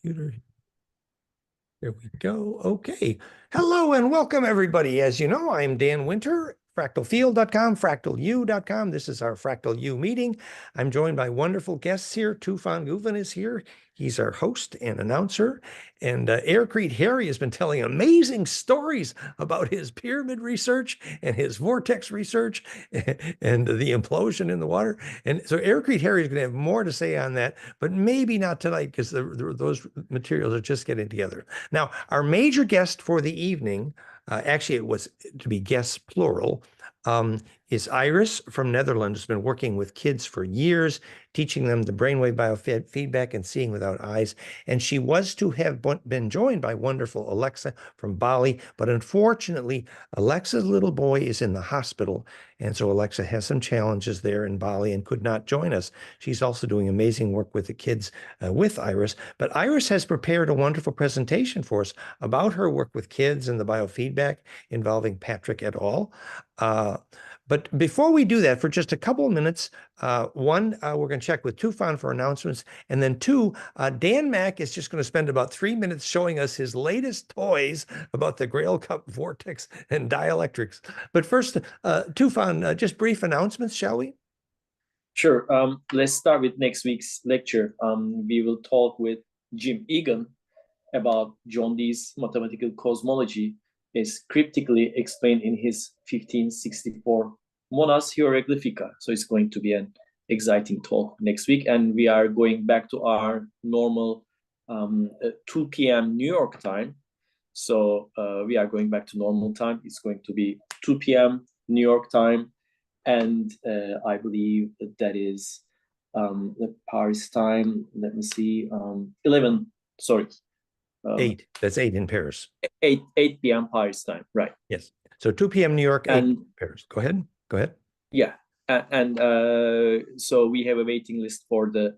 computer. There we go. Okay. Hello and welcome, everybody. As you know, I'm Dan Winter, fractalfield.com, FractalU.com. This is our FractalU meeting. I'm joined by wonderful guests here. Tufan Guven is here. He's our host and announcer. And Aircrete Harry has been telling amazing stories about his pyramid research and his vortex research and the implosion in the water. And so Aircrete Harry is going to have more to say on that, but maybe not tonight because those materials are just getting together. Now, our major guest for the evening, actually it was to be guests plural, is Iris from Netherlands, who's been working with kids for years, teaching them the brainwave biofeedback and seeing without eyes. And she was to have been joined by wonderful Alexa from Bali, but unfortunately, Alexa's little boy is in the hospital. And so Alexa has some challenges there in Bali and could not join us. She's also doing amazing work with the kids with Iris. But Iris has prepared a wonderful presentation for us about her work with kids and the biofeedback involving Patrick et al. But before we do that, for just a couple of minutes, one, we're going to check with Tufan for announcements. And then two, Dan Mack is just going to spend about 3 minutes showing us his latest toys about the Grail Cup Vortex and dielectrics. But first, Tufan, just brief announcements, shall we? Sure. Let's start with next week's lecture. We will talk with Jim Egan about John Dee's mathematical cosmology is cryptically explained in his 1564 Monas Hieroglyphica. So it's going to be an exciting talk next week. And we are going back to our normal 2 p.m. New York time. So we are going back to normal time. It's going to be 2 p.m. New York time. And I believe that is the Paris time. Let me see, 11, sorry. 8, that's 8 in Paris. 8 p.m. Paris time, right. Yes, so 2 p.m. New York, 8 Paris. Go ahead. Yeah, and so we have a waiting list for the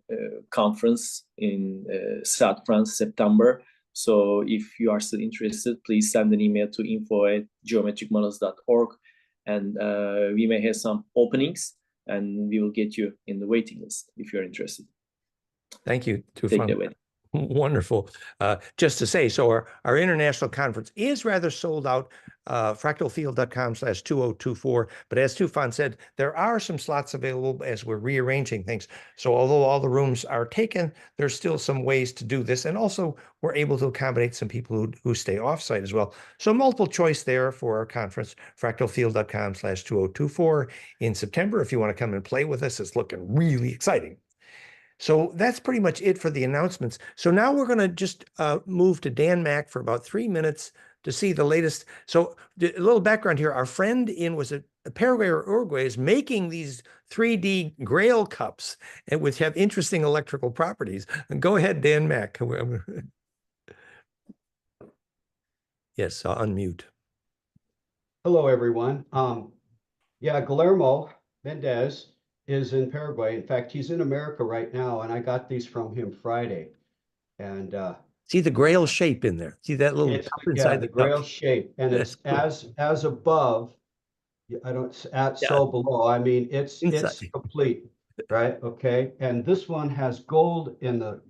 conference in South France, September. So if you are still interested, please send an email to info@geometricmodels.org. And we may have some openings and we will get you in the waiting list if you're interested. Thank you. Take it away. Wonderful. Just to say, so our international conference is rather sold out, fractalfield.com/2024. But as Tufan said, there are some slots available as we're rearranging things. So although all the rooms are taken, there's still some ways to do this. And also we're able to accommodate some people who stay offsite as well. So multiple choice there for our conference, fractalfield.com/2024 in September. If you want to come and play with us, it's looking really exciting. So that's pretty much it for the announcements. So now we're going to just move to Dan Mack for about 3 minutes to see the latest. So a little background here. Our friend in, was it Paraguay or Uruguay, is making these 3D Grail cups which have interesting electrical properties. And go ahead, Dan Mack. Yes, unmute. Hello, everyone. Yeah, Guillermo Mendez is in Paraguay. In fact, he's in America right now, and I got these from him Friday. And see the Grail shape in there. See that little cup inside the Grail shape, and it's as above. I don't so below. I mean, it's complete, right? Okay, and this one has gold in the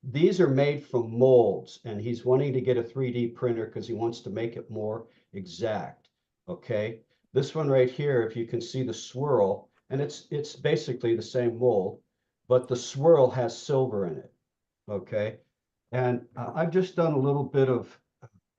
these are made from molds, and he's wanting to get a 3D printer because he wants to make it more exact. Okay. This one right here, if you can see the swirl, and it's basically the same mold, but the swirl has silver in it, okay? And I've just done a little bit of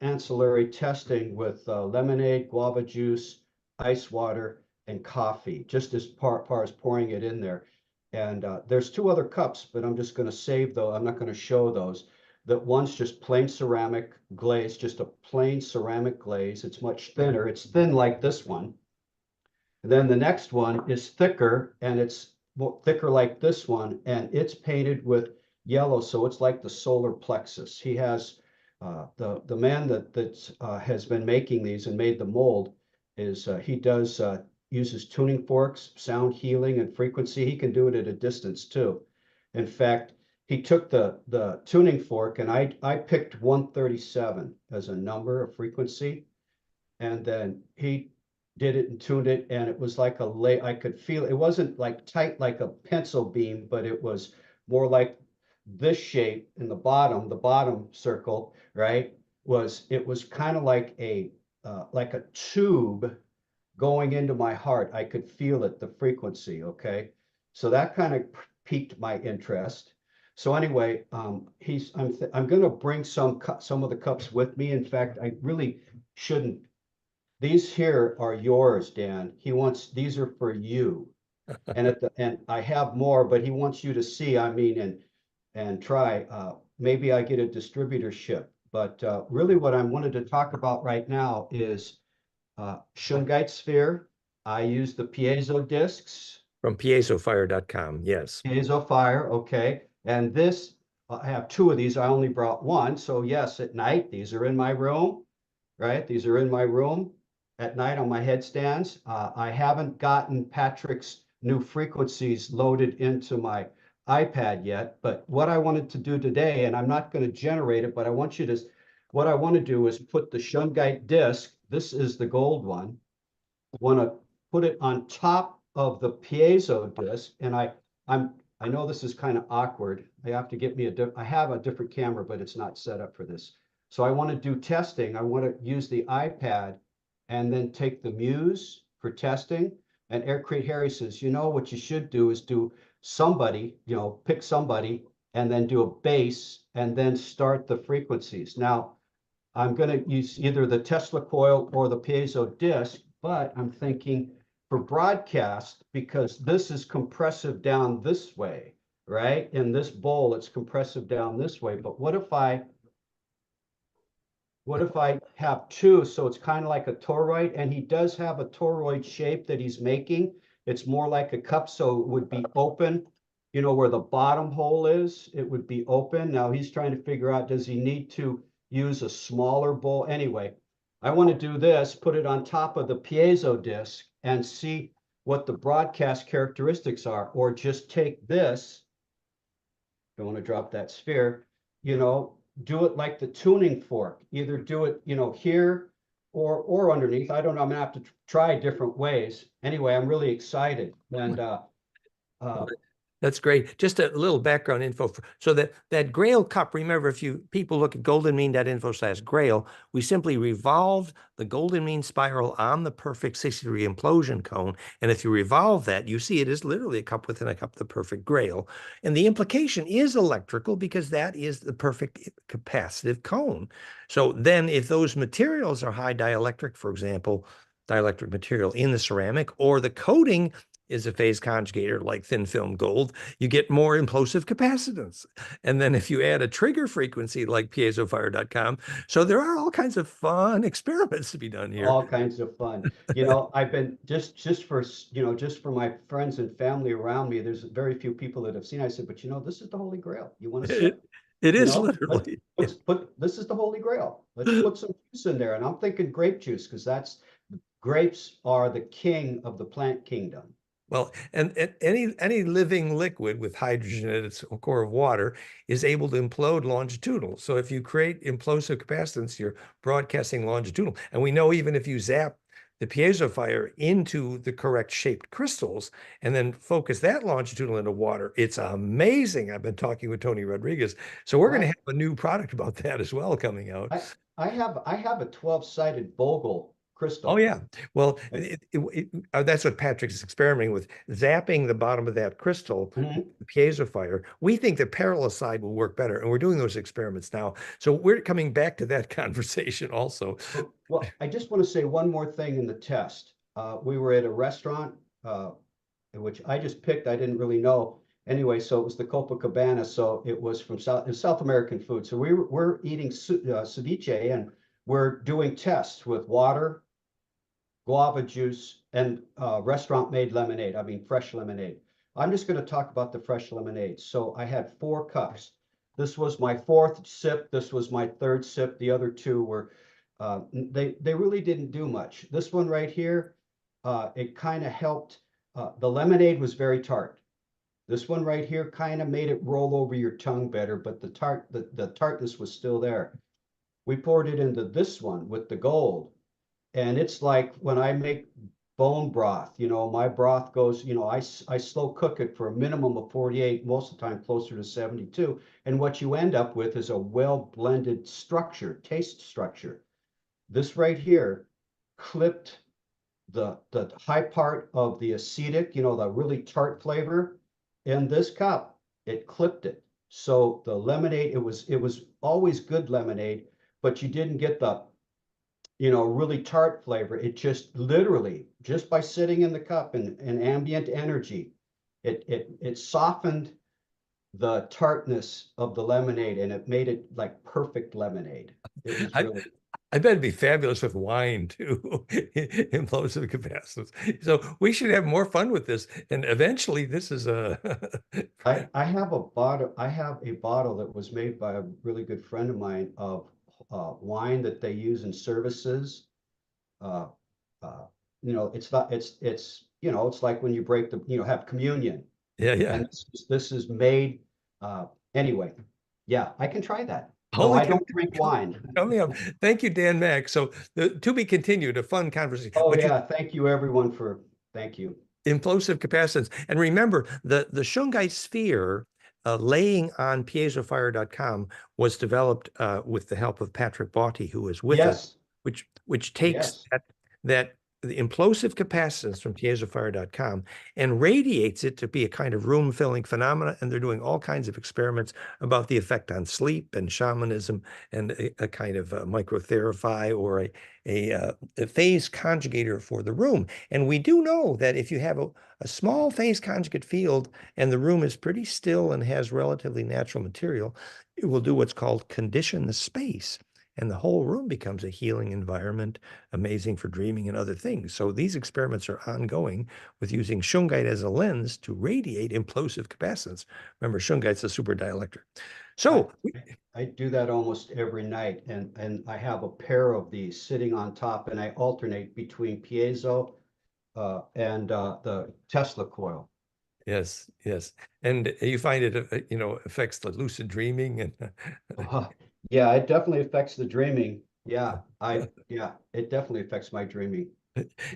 ancillary testing with lemonade, guava juice, ice water, and coffee, just as far as pouring it in there. And there's 2 other cups, but I'm just going to save those. I'm not going to show those. That one's just plain ceramic glaze, just a plain ceramic glaze. It's much thinner. It's thin like this one. And then the next one is thicker, and it's thicker like this one, and it's painted with yellow, so it's like the solar plexus. He has the man that has been making these and made the mold is he uses tuning forks, sound healing, and frequency. He can do it at a distance too. In fact, he took the tuning fork, and I picked 137 as a number of frequency, and then he did it and tuned it, and it was like I could feel it wasn't like tight like a pencil beam, but it was more like this shape in the bottom circle, right, it was kind of like a tube going into my heart. I could feel it, the frequency, okay? So that kind of piqued my interest. So anyway, I'm going to bring some of the cups with me. In fact, I really shouldn't. These here are yours, Dan. These are for you. And I have more, but he wants you to see, I mean, and try. Maybe I get a distributorship. But really what I wanted to talk about right now is Shungite sphere. I use the piezo discs. From piezofire.com. Yes. Piezo fire, okay. And this, I have two of these. I only brought one. So yes, at night, these are in my room, right? These are in my room at night on my headstands. I haven't gotten Patrick's new frequencies loaded into my iPad yet, but what I wanted to do today, and I'm not going to generate it, but what I want to do is put the Shungite disc, this is the gold one, want to put it on top of the piezo disc, and I know this is kind of awkward. I have to get me I have a different camera, but it's not set up for this. So I want to do testing. I want to use the iPad and then take the Muse for testing. And Aircrete Harry says, you know, what you should do is do somebody, pick somebody and then do a bass and then start the frequencies. Now, I'm going to use either the Tesla coil or the piezo disc, but I'm thinking for broadcast, because this is compressive down this way, right? In this bowl, it's compressive down this way. But what if I have two? So it's kind of like a toroid, and he does have a toroid shape that he's making. It's more like a cup, so it would be open, where the bottom hole is, it would be open. Now he's trying to figure out, does he need to use a smaller bowl? Anyway, I want to do this, put it on top of the piezo disc and see what the broadcast characteristics are, or just take this, don't want to drop that sphere, do it like the tuning fork, either do it, here or underneath. I don't know, I'm gonna have to try different ways. Anyway, I'm really excited. And That's great. Just a little background info. So that Grail cup, remember, if people look at goldenmean.info/Grail, we simply revolved the golden mean spiral on the perfect 60-degree implosion cone. And if you revolve that, you see it is literally a cup within a cup, the perfect Grail. And the implication is electrical because that is the perfect capacitive cone. So then if those materials are high dielectric, for example, dielectric material in the ceramic, or the coating is a phase conjugator like thin film gold, you get more implosive capacitance. And then if you add a trigger frequency like piezofire.com, so there are all kinds of fun experiments to be done here. All kinds of fun. I've been just for my friends and family around me, there's very few people that have seen. I said, but this is the Holy Grail. You want to see it? It is literally. This is the Holy Grail. Let's put some juice in there. And I'm thinking grape juice, because grapes are the king of the plant kingdom. Well, and any living liquid with hydrogen at its core of water is able to implode longitudinal. So if you create implosive capacitance, you're broadcasting longitudinal. And we know even if you zap the piezo fire into the correct shaped crystals and then focus that longitudinal into water, it's amazing. I've been talking with Tony Rodriguez. So we're going to have a new product about that as well coming out. I have a 12-sided Vogel crystal. Oh yeah. Well, that's what Patrick's experimenting with, zapping the bottom of that crystal, the piezo fire. We think the parallel side will work better, and we're doing those experiments now. So we're coming back to that conversation also. Well, I just want to say one more thing in the test. We were at a restaurant, which I just picked. I didn't really know. Anyway, so it was the Copacabana. So it was from South American food. So we're eating ceviche, and we're doing tests with water, guava juice, and restaurant-made lemonade. I mean, fresh lemonade. I'm just going to talk about the fresh lemonade. So I had 4 cups. This was my 4th sip. This was my 3rd sip. The other 2 were, they really didn't do much. This one right here, it kind of helped. The lemonade was very tart. This one right here kind of made it roll over your tongue better, but the tartness was still there. We poured it into this one with the gold. And it's like when I make bone broth. You know, my broth goes, you know, I slow cook it for a minimum of 48, most of the time closer to 72. And what you end up with is a well blended structure, taste structure. This right here clipped the high part of the acetic, you know, the really tart flavor in this cup. It clipped it. So the lemonade, it was always good lemonade, but you didn't get the, you know, really tart flavor. It just literally, just by sitting in the cup and ambient energy, it softened the tartness of the lemonade and it made it like perfect lemonade. It was I, really. I bet it'd be fabulous with wine too, implosive capacitance. So we should have more fun with this. And eventually this is a I have a bottle that was made by a really good friend of mine of wine that they use in services. Uh, uh, you know, it's not, you know, it's like when you break the, you know, have communion. yeah, yeah. And this is made, anyway. Yeah, I can try that. Though Holy I cow. don't drink wine. Tell me, thank you, Dan Mack. So to be continued, a fun conversation. Oh, But you yeah. Thank you, everyone, thank you. implosive capacitance. And remember, the Shungite sphere laying on piezofire.com was developed with the help of Patrick Bauty, who is with us, Yes, which takes yes. that the implosive capacitance from piezofire.com and radiates it to be a kind of room-filling phenomena. And they're doing all kinds of experiments about the effect on sleep and shamanism and a kind of microtherapy or a phase conjugator for the room. And we do know that if you have a small phase conjugate field and the room is pretty still and has relatively natural material, it will do what's called condition the space. And the whole room becomes a healing environment, amazing for dreaming and other things. So these experiments are ongoing with using shungite as a lens to radiate implosive capacitance. Remember, shungite's a super dielectric. So I do that almost every night, and I have a pair of these sitting on top, and I alternate between piezo and the Tesla coil. yes, yes. And you find it, you know, affects the lucid dreaming and Yeah, it definitely affects the dreaming. Yeah, it definitely affects my dreaming.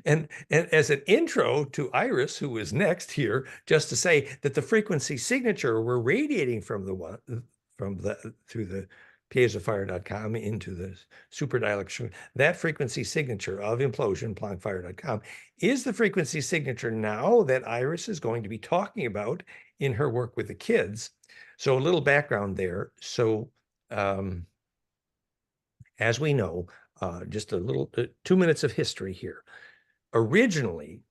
and as an intro to Iris, who is next here, just to say that the frequency signature we're radiating from the through the piezofire.com into the super dielectric, that frequency signature of implosion, planckfire.com, is the frequency signature now that Iris is going to be talking about in her work with the kids. So a little background there. So as we know, just a little 2 minutes of history here. Originally,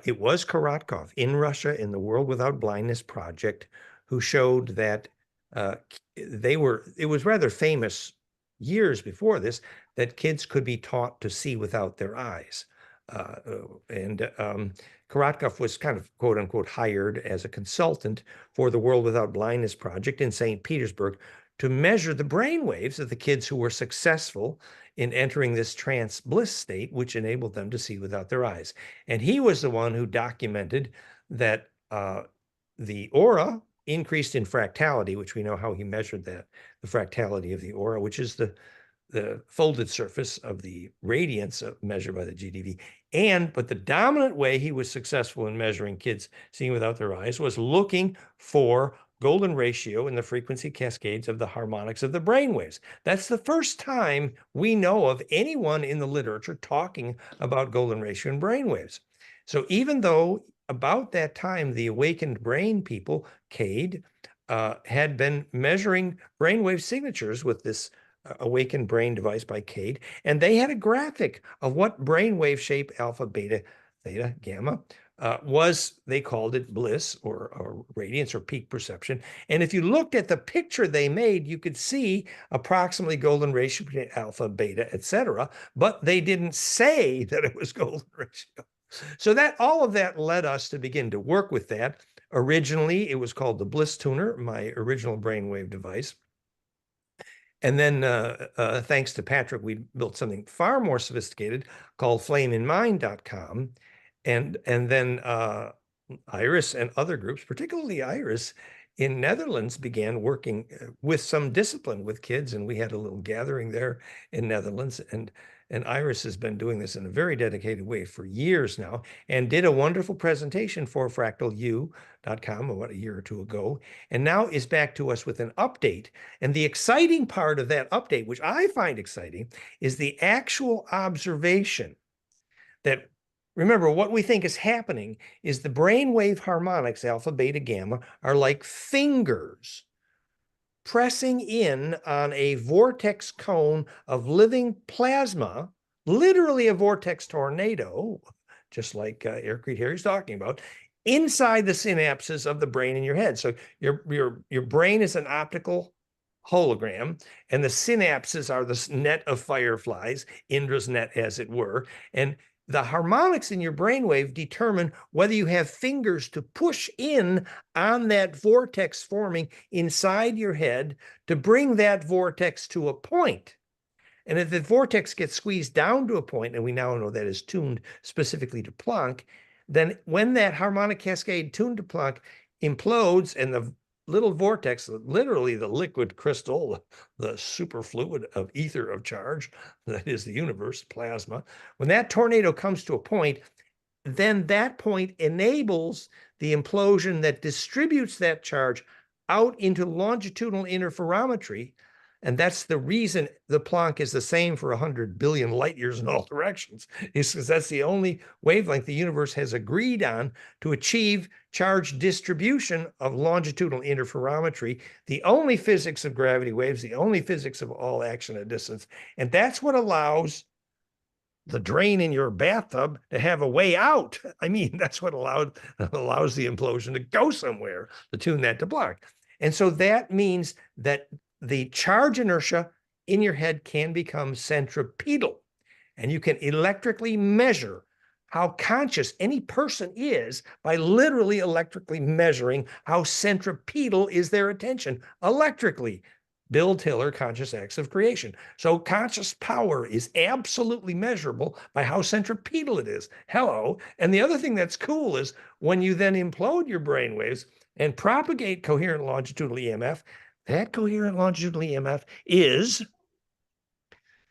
it was Korotkov in Russia in the World Without Blindness project who showed that it was rather famous years before this that kids could be taught to see without their eyes. And Korotkov was kind of quote unquote hired as a consultant for the World Without Blindness project in St. Petersburg to measure the brain waves of the kids who were successful in entering this trance bliss state, which enabled them to see without their eyes. And he was the one who documented that the aura increased in fractality, which we know how he measured that, the fractality of the aura, which is the folded surface of the radiance measured by the GDV. But the dominant way he was successful in measuring kids seeing without their eyes was looking for golden ratio in the frequency cascades of the harmonics of the brainwaves. That's the first time we know of anyone in the literature talking about golden ratio in brainwaves. So even though about that time, the awakened brain people, Cade, had been measuring brainwave signatures with this awakened brain device by Cade, and they had a graphic of what brainwave shape alpha, beta, theta, gamma was. They called it bliss or radiance or peak perception. And if you looked at the picture they made, you could see approximately golden ratio between alpha, beta, etc. But they didn't say that it was golden ratio. So that all of that led us to begin to work with that. Originally, it was called the Bliss Tuner, my original brainwave device. And then thanks to Patrick, we built something far more sophisticated called FLAMEINMIND.com. And then Iris and other groups, particularly Iris in Netherlands, began working with some discipline with kids. And we had a little gathering there in Netherlands. And And Iris has been doing this in a very dedicated way for years now and did a wonderful presentation for FractalU.com about a year or two ago, and now is back to us with an update. And the exciting part of that update, which I find exciting, is the actual observation that, remember, what we think is happening is the brainwave harmonics, alpha, beta, gamma, are like fingers pressing in on a vortex cone of living plasma, literally a vortex tornado, just like Eric Harry's talking about, inside the synapses of the brain in your head. So your brain is an optical hologram, and the synapses are the net of fireflies, Indra's net, as it were. And the harmonics in your brainwave determine whether you have fingers to push in on that vortex forming inside your head to bring that vortex to a point. And if the vortex gets squeezed down to a point, and we now know that is tuned specifically to Planck, then when that harmonic cascade tuned to Planck implodes and the little vortex, literally the liquid crystal, the superfluid of ether of charge, that is the universe, plasma, when that tornado comes to a point, then that point enables the implosion that distributes that charge out into longitudinal interferometry. And that's the reason the Planck is the same for 100 billion light years in all directions, is because that's the only wavelength the universe has agreed on to achieve charge distribution of longitudinal interferometry, the only physics of gravity waves, the only physics of all action at distance. And that's what allows the drain in your bathtub to have a way out. I mean, that's what allows the implosion to go somewhere, to tune that to Planck. And so that means that the charge inertia in your head can become centripetal, and you can electrically measure how conscious any person is by literally electrically measuring how centripetal is their attention electrically. Bill Tiller, Conscious Acts of Creation. So conscious power is absolutely measurable by how centripetal it is. Hello. And the other thing that's cool is when you then implode your brainwaves and propagate coherent longitudinal EMF, that coherent longitudinal EMF is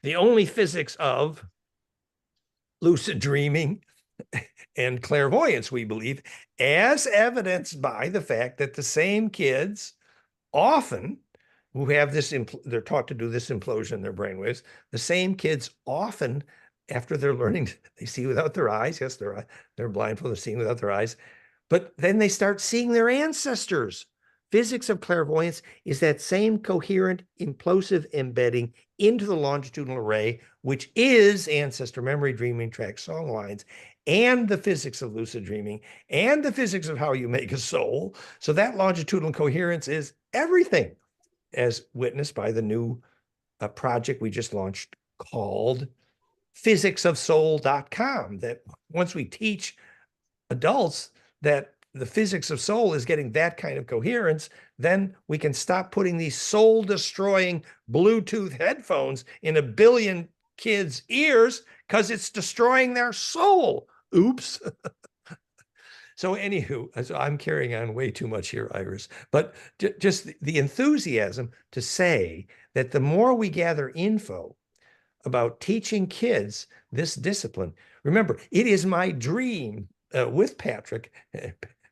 the only physics of lucid dreaming and clairvoyance, we believe, as evidenced by the fact that the same kids often who have this, they're taught to do this implosion in their brainwaves, the same kids often, after they're learning, they see without their eyes. Yes, they're blindfolded, they're seeing without their eyes, but then they start seeing their ancestors. Physics of clairvoyance is that same coherent implosive embedding into the longitudinal array, which is ancestor memory, dreaming, track, song lines, and the physics of lucid dreaming, and the physics of how you make a soul. So that longitudinal coherence is everything, as witnessed by the new project we just launched called physicsofsoul.com, that once we teach adults that the physics of soul is getting that kind of coherence, then we can stop putting these soul-destroying Bluetooth headphones in 1 billion kids' ears because it's destroying their soul. Oops. So anywho, I'm carrying on way too much here, Iris, but just the enthusiasm to say that the more we gather info about teaching kids this discipline, remember, it is my dream with Patrick.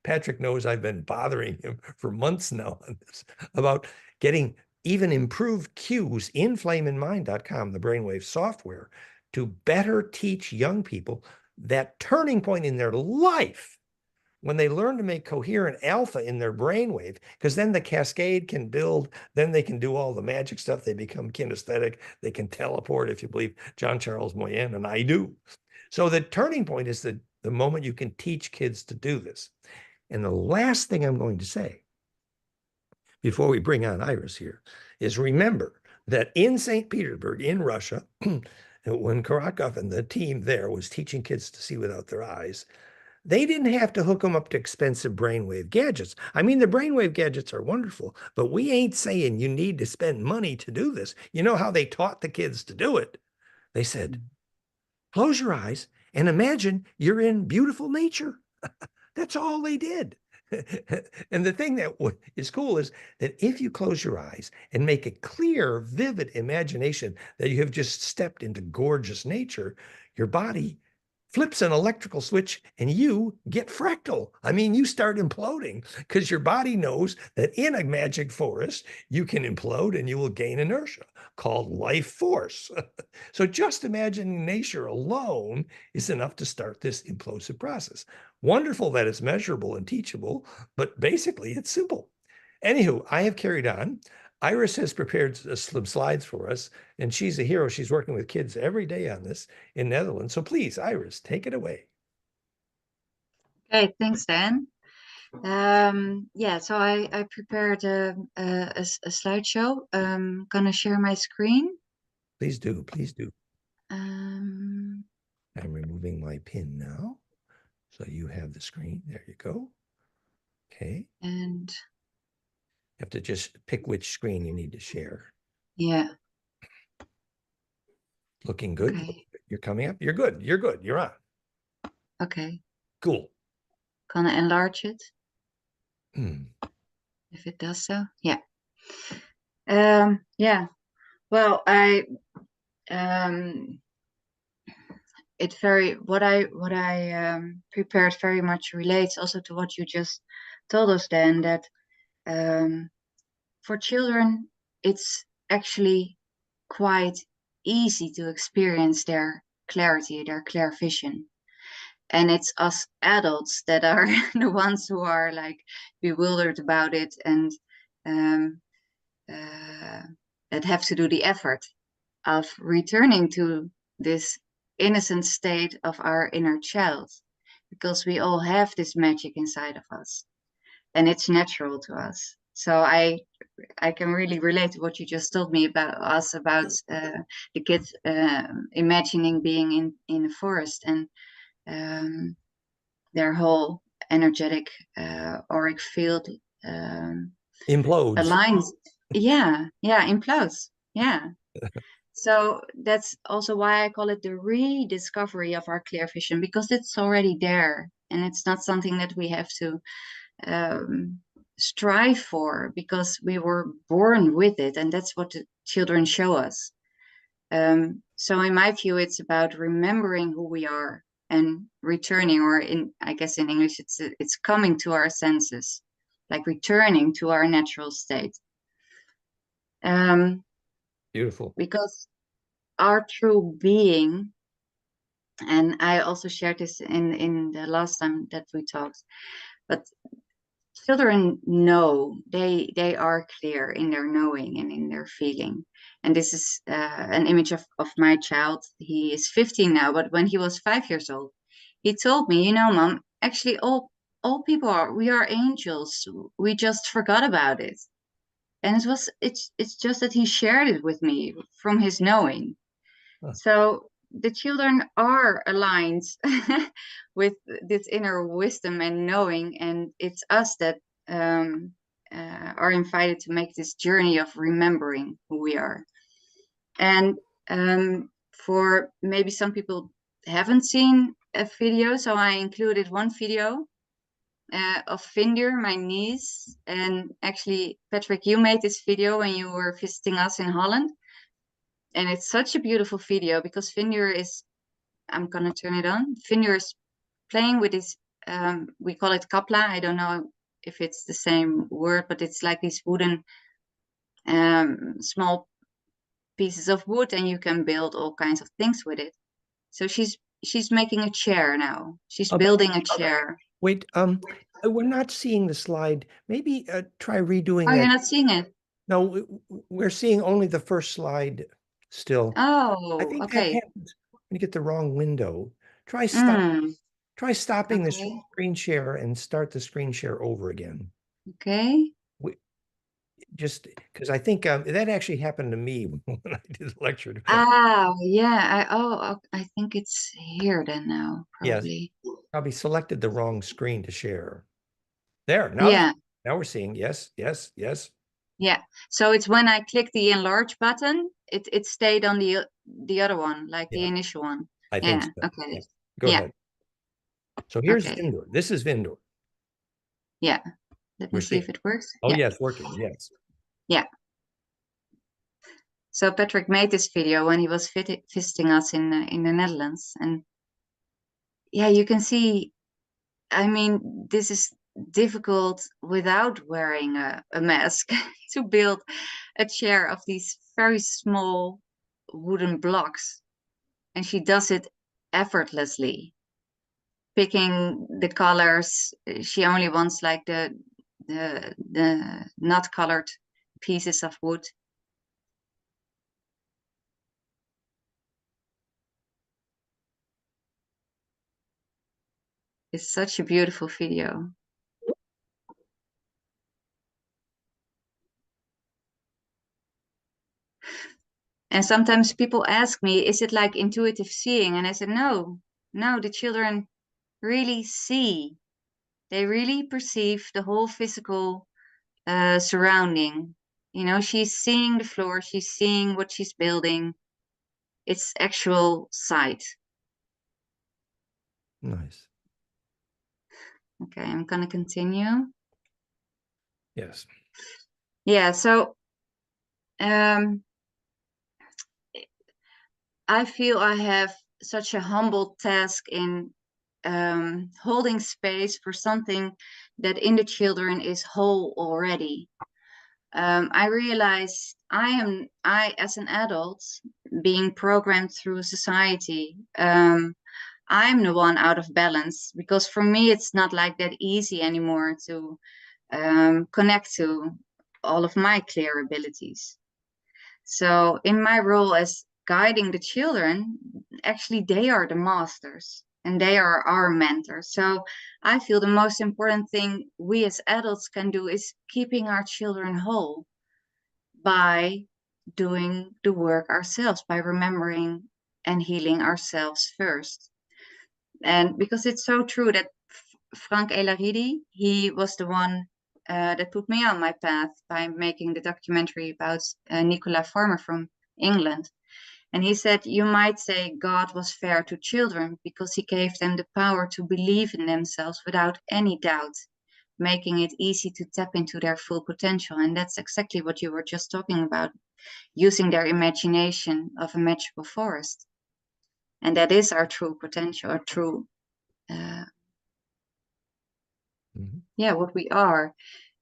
Patrick knows I've been bothering him for months now on this, about getting even improved cues in FLAMEINMIND.com, the brainwave software, to better teach young people that turning point in their life when they learn to make coherent alpha in their brainwave, because then the cascade can build, then they can do all the magic stuff. They become kinesthetic. They can teleport, if you believe John Charles Moyen, and I do. So the turning point is the moment you can teach kids to do this. And the last thing I'm going to say before we bring on Iris here is remember that in St. Petersburg, in Russia, when Karakov and the team there was teaching kids to see without their eyes, they didn't have to hook them up to expensive brainwave gadgets. I mean, the brainwave gadgets are wonderful, but we ain't saying you need to spend money to do this. You know how they taught the kids to do it? They said, close your eyes and imagine you're in beautiful nature. That's all they did. And the thing that is cool is that if you close your eyes and make a clear, vivid imagination that you have just stepped into gorgeous nature, your body flips an electrical switch and you get fractal. I mean, you start imploding because your body knows that in a magic forest, you can implode and you will gain inertia called life force. So just imagining nature alone is enough to start this implosive process. Wonderful that it's measurable and teachable, but basically it's simple. Anywho, I have carried on. Iris has prepared some slides for us, and she's a hero. She's working with kids every day on this in Netherlands. So please, Iris, take it away. Okay, thanks, Dan. Yeah, so I prepared a slideshow. Gonna share my screen. Please do, please do. Um, I'm removing my pin now. So you have the screen. There you go. Okay. and You have to just pick which screen you need to share. yeah, Looking good. okay, You're coming up. You're good. You're good. You're on. okay. Cool. Gonna enlarge it Hmm. if it does so. Yeah. Yeah. Well, what I prepared very much relates also to what you just told us, Dan, that for children it's actually quite easy to experience their clarity, their clear vision. And it's us adults that are the ones who are like bewildered about it and that have to do the effort of returning to this innocent state of our inner child, because we all have this magic inside of us and it's natural to us. So I can really relate to what you just told me about us, about the kids imagining being in a forest and their whole energetic auric field Implodes. aligns. Yeah, implodes. Yeah. So that's also why I call it the rediscovery of our clear vision, because it's already there and it's not something that we have to strive for, because we were born with it, and that's what the children show us. So in my view, it's about remembering who we are and returning, or I guess in English, it's coming to our senses, like returning to our natural state. Beautiful. Because our true being, and I also shared this in the last time that we talked, but children know, they are clear in their knowing and in their feeling. And this is an image of my child. He is 15 now, but when he was 5 years old, he told me, Mom, actually all people we are angels. We just forgot about it. And it's just that he shared it with me from his knowing. Huh. So the children are aligned with this inner wisdom and knowing, and it's us that are invited to make this journey of remembering who we are. And for maybe some people haven't seen a video, so I included one video of Vindur, my niece. And actually, Patrick, you made this video when you were visiting us in Holland. And it's such a beautiful video because Vindur is, I'm gonna turn it on. Vindur is playing with this, we call it kapla. I don't know if it's the same word, but it's like these wooden small pieces of wood, and you can build all kinds of things with it. So she's making a chair now. She's building a chair. Wait, we're not seeing the slide. Maybe try redoing Oh, that. you're not seeing it? No, we're seeing only the first slide still. Oh, I think okay. that happens when you get the wrong window. Try stopping the Okay. screen share and start the screen share over again. Okay. Just because I think that actually happened to me when I did the lecture. Oh, yeah. I think it's here then now, probably. Yes, probably selected the wrong screen to share. There, now, Yeah. now we're seeing, yes. Yeah. So it's when I click the enlarge button, it stayed on the other one, like the initial one. I think so. Okay. Yeah. Go ahead. So here's Vindur. This is Vindur. Yeah, let me We're see if seeing. it works. Oh, Yeah. yeah, it's working. Yes. Yeah. So Patrick made this video when he was visiting us in the Netherlands, and yeah, you can see. I mean, this is difficult without wearing a mask to build a chair of these very small wooden blocks, and she does it effortlessly, picking the colors. She only wants like the not colored pieces of wood. It's such a beautiful video. And sometimes people ask me, is it like intuitive seeing? And I said, no, the children really see. They really perceive the whole physical surrounding. You know, she's seeing the floor, she's seeing what she's building. It's actual sight. Nice. Okay, I'm gonna continue. Yes. Yeah, so I feel I have such a humble task in holding space for something that in the children is whole already. I realize I as an adult being programmed through society, I'm the one out of balance, because for me it's not like that easy anymore to connect to all of my clear abilities. So in my role as guiding the children, actually they are the masters and they are our mentors. So I feel the most important thing we as adults can do is keeping our children whole by doing the work ourselves, by remembering and healing ourselves first. And because it's so true that Frank Elaridi, he was the one that put me on my path by making the documentary about Nicola Farmer from England. And he said, you might say God was fair to children because he gave them the power to believe in themselves without any doubt, making it easy to tap into their full potential. And that's exactly what you were just talking about, using their imagination of a magical forest. And that is our true potential, our true, what we are.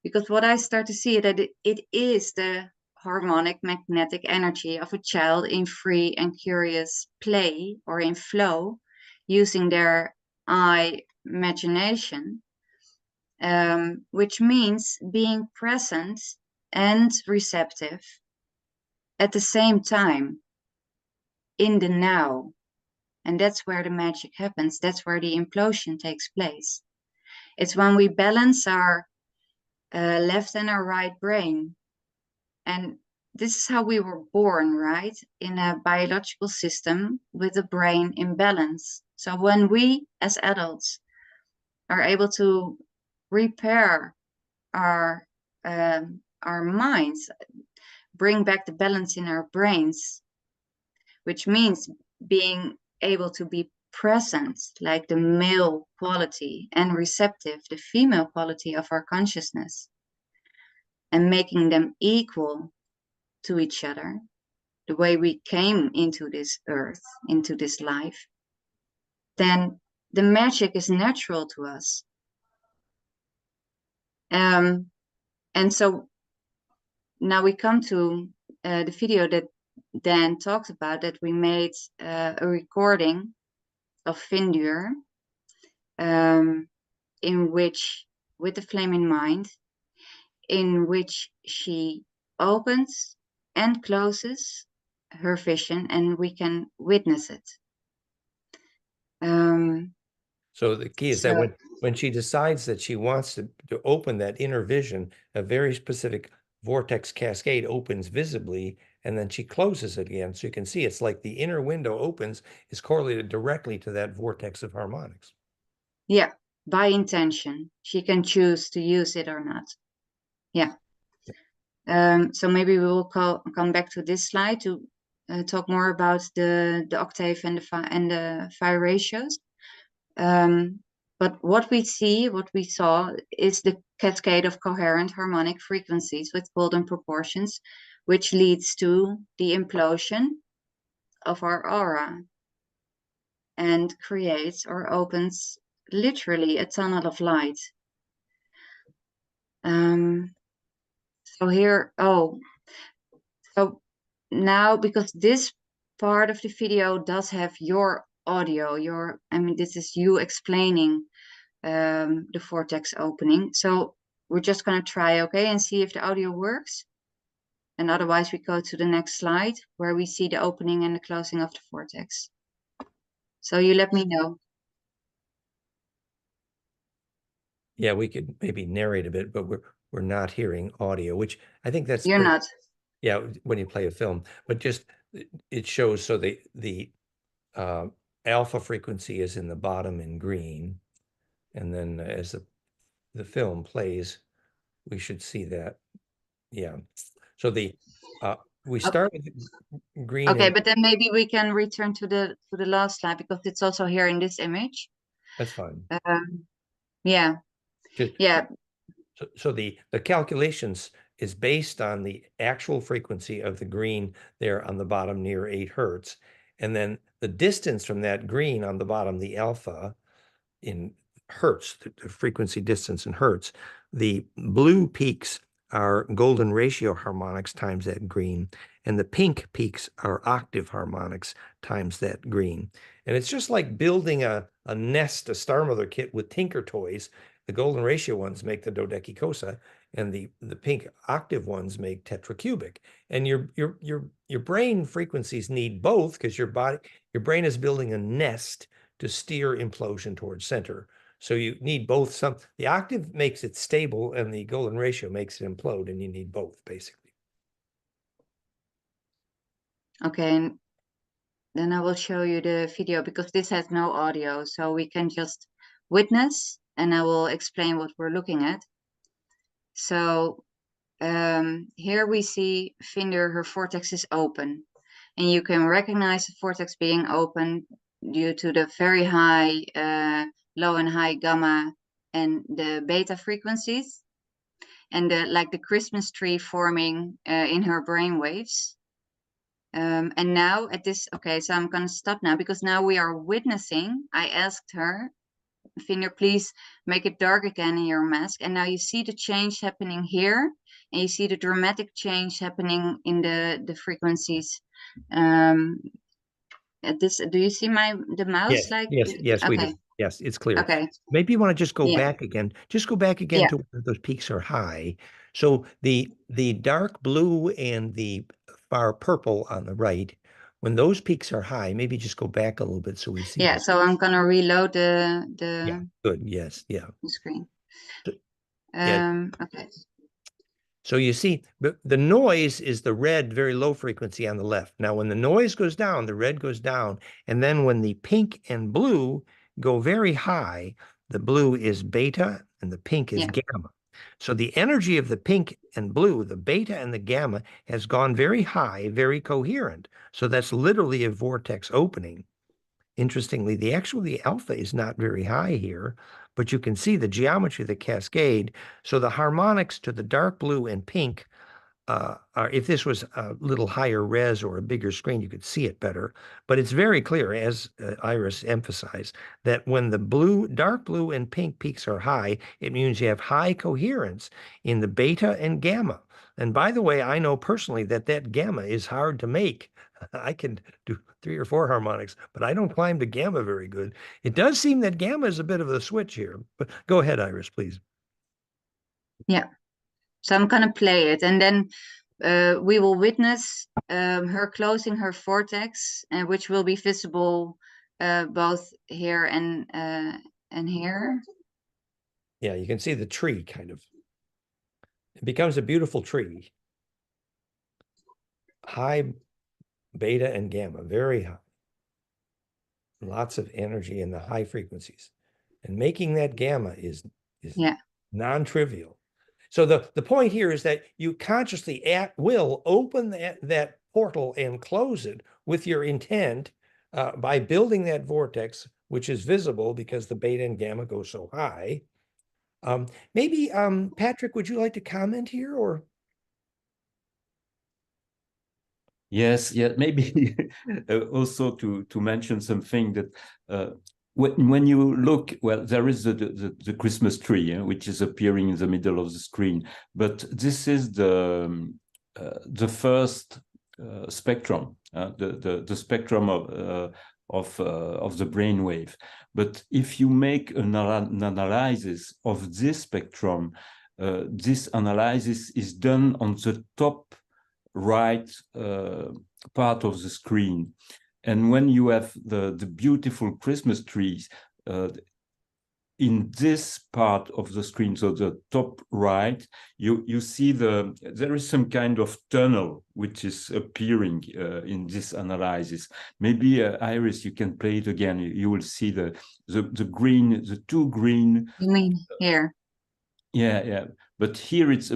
Because what I start to see that it is the harmonic magnetic energy of a child in free and curious play or in flow, using their eye imagination, which means being present and receptive at the same time in the now. And that's where the magic happens. That's where the implosion takes place. It's when we balance our left and our right brain. And this is how we were born, right? In a biological system with the brain in balance. So when we as adults are able to repair our minds, bring back the balance in our brains, which means being able to be present, like the male quality, and receptive, the female quality of our consciousness, and making them equal to each other, the way we came into this earth, into this life, then the magic is natural to us. And so now we come to the video that Dan talked about, that we made a recording of Vindur, in which, with the flame in mind, in which she opens and closes her vision and we can witness it. So the key is that when she decides that she wants to open that inner vision, a very specific vortex cascade opens visibly, and then she closes it again. So you can see it's like the inner window opens is correlated directly to that vortex of harmonics. Yeah, by intention. She can choose to use it or not. Yeah. So maybe we will come back to this slide to talk more about the octave and the phi ratios. But But what we saw is the cascade of coherent harmonic frequencies with golden proportions, which leads to the implosion of our aura and creates or opens literally a tunnel of light. So here, so now, because this part of the video does have your audio, this is you explaining the vortex opening. So we're just going to try, okay, and see if the audio works. And otherwise we go to the next slide where we see the opening and the closing of the vortex. So you let me know. Yeah, we could maybe narrate a bit, but we're not hearing audio, which I think that's You're not. Yeah, when you play a film, but just it shows, so the alpha frequency is in the bottom in green, and then as the film plays, we should see that. Yeah. So we start with green. Okay, but then maybe we can return to the last slide because it's also here in this image. That's fine. Yeah. Yeah. So the calculations is based on the actual frequency of the green there on the bottom near 8 hertz. And then the distance from that green on the bottom, the alpha in hertz, the frequency distance in hertz, the blue peaks are golden ratio harmonics times that green, and the pink peaks are octave harmonics times that green. And it's just like building a nest, a Star Mother kit with Tinker toys. The golden ratio ones make the dodecacosa, and the pink octave ones make tetracubic. And your brain frequencies need both, because your brain is building a nest to steer implosion towards center. So you need both. The octave makes it stable, and the golden ratio makes it implode, and you need both, basically. Okay, and then I will show you the video because this has no audio, so we can just witness, and I will explain what we're looking at. So here we see Vinder, her vortex is open, and you can recognize the vortex being open due to the very high low and high gamma and the beta frequencies, and like the Christmas tree forming in her brain waves. And now at this, okay, so I'm going to stop now because now we are witnessing. I asked her, Vinder, please make it dark again in your mask. And now you see the change happening here, and you see the dramatic change happening in the frequencies. At this, do you see the mouse? Yes, like yes, okay. we do. Yes, it's clear. Okay. Maybe you want to just go Yeah. back again. Just go back again Yeah. to where those peaks are high. So the dark blue and the far purple on the right, when those peaks are high, maybe just go back a little bit so we see. Yeah, so I'm gonna reload the Yeah, good. Yes, yeah. the screen. Yeah. Okay. So you see, the noise is the red, very low frequency on the left. Now, when the noise goes down, the red goes down. And then when the pink and blue go very high, the blue is beta and the pink is gamma. So the energy of the pink and blue, the beta and the gamma, has gone very high, very coherent. So that's literally a vortex opening. Interestingly, the alpha is not very high here, but you can see the geometry of the cascade. So the harmonics to the dark blue and pink are, if this was a little higher res or a bigger screen, you could see it better. But it's very clear, as Iris emphasized, that when the dark blue and pink peaks are high, it means you have high coherence in the beta and gamma. And by the way, I know personally that gamma is hard to make. I can do 3 or 4 harmonics, but I don't climb to gamma very good. It does seem that gamma is a bit of the switch here, but go ahead, Iris, please. Yeah, so I'm gonna play it, and then we will witness her closing her vortex, which will be visible both here and here. Yeah, you can see the tree kind of. It becomes a beautiful tree. High beta and gamma, very high. Lots of energy in the high frequencies. And making that gamma is non-trivial. So the point here is that you consciously at will open that portal and close it with your intent by building that vortex which is visible because the beta and gamma go so high. Maybe, Patrick, would you like to comment here, or? Yes, yeah, maybe also to mention something that when you look, well, there is the Christmas tree, which is appearing in the middle of the screen, but this is the first spectrum, the spectrum of the brainwave. But if you make an analysis of this spectrum, this analysis is done on the top right part of the screen. And when you have the beautiful Christmas trees in this part of the screen, so the top right, you see there is some kind of tunnel which is appearing in this analysis. Maybe Iris, you can play it again. You will see the green, the two green. You mean here? Yeah. But here it's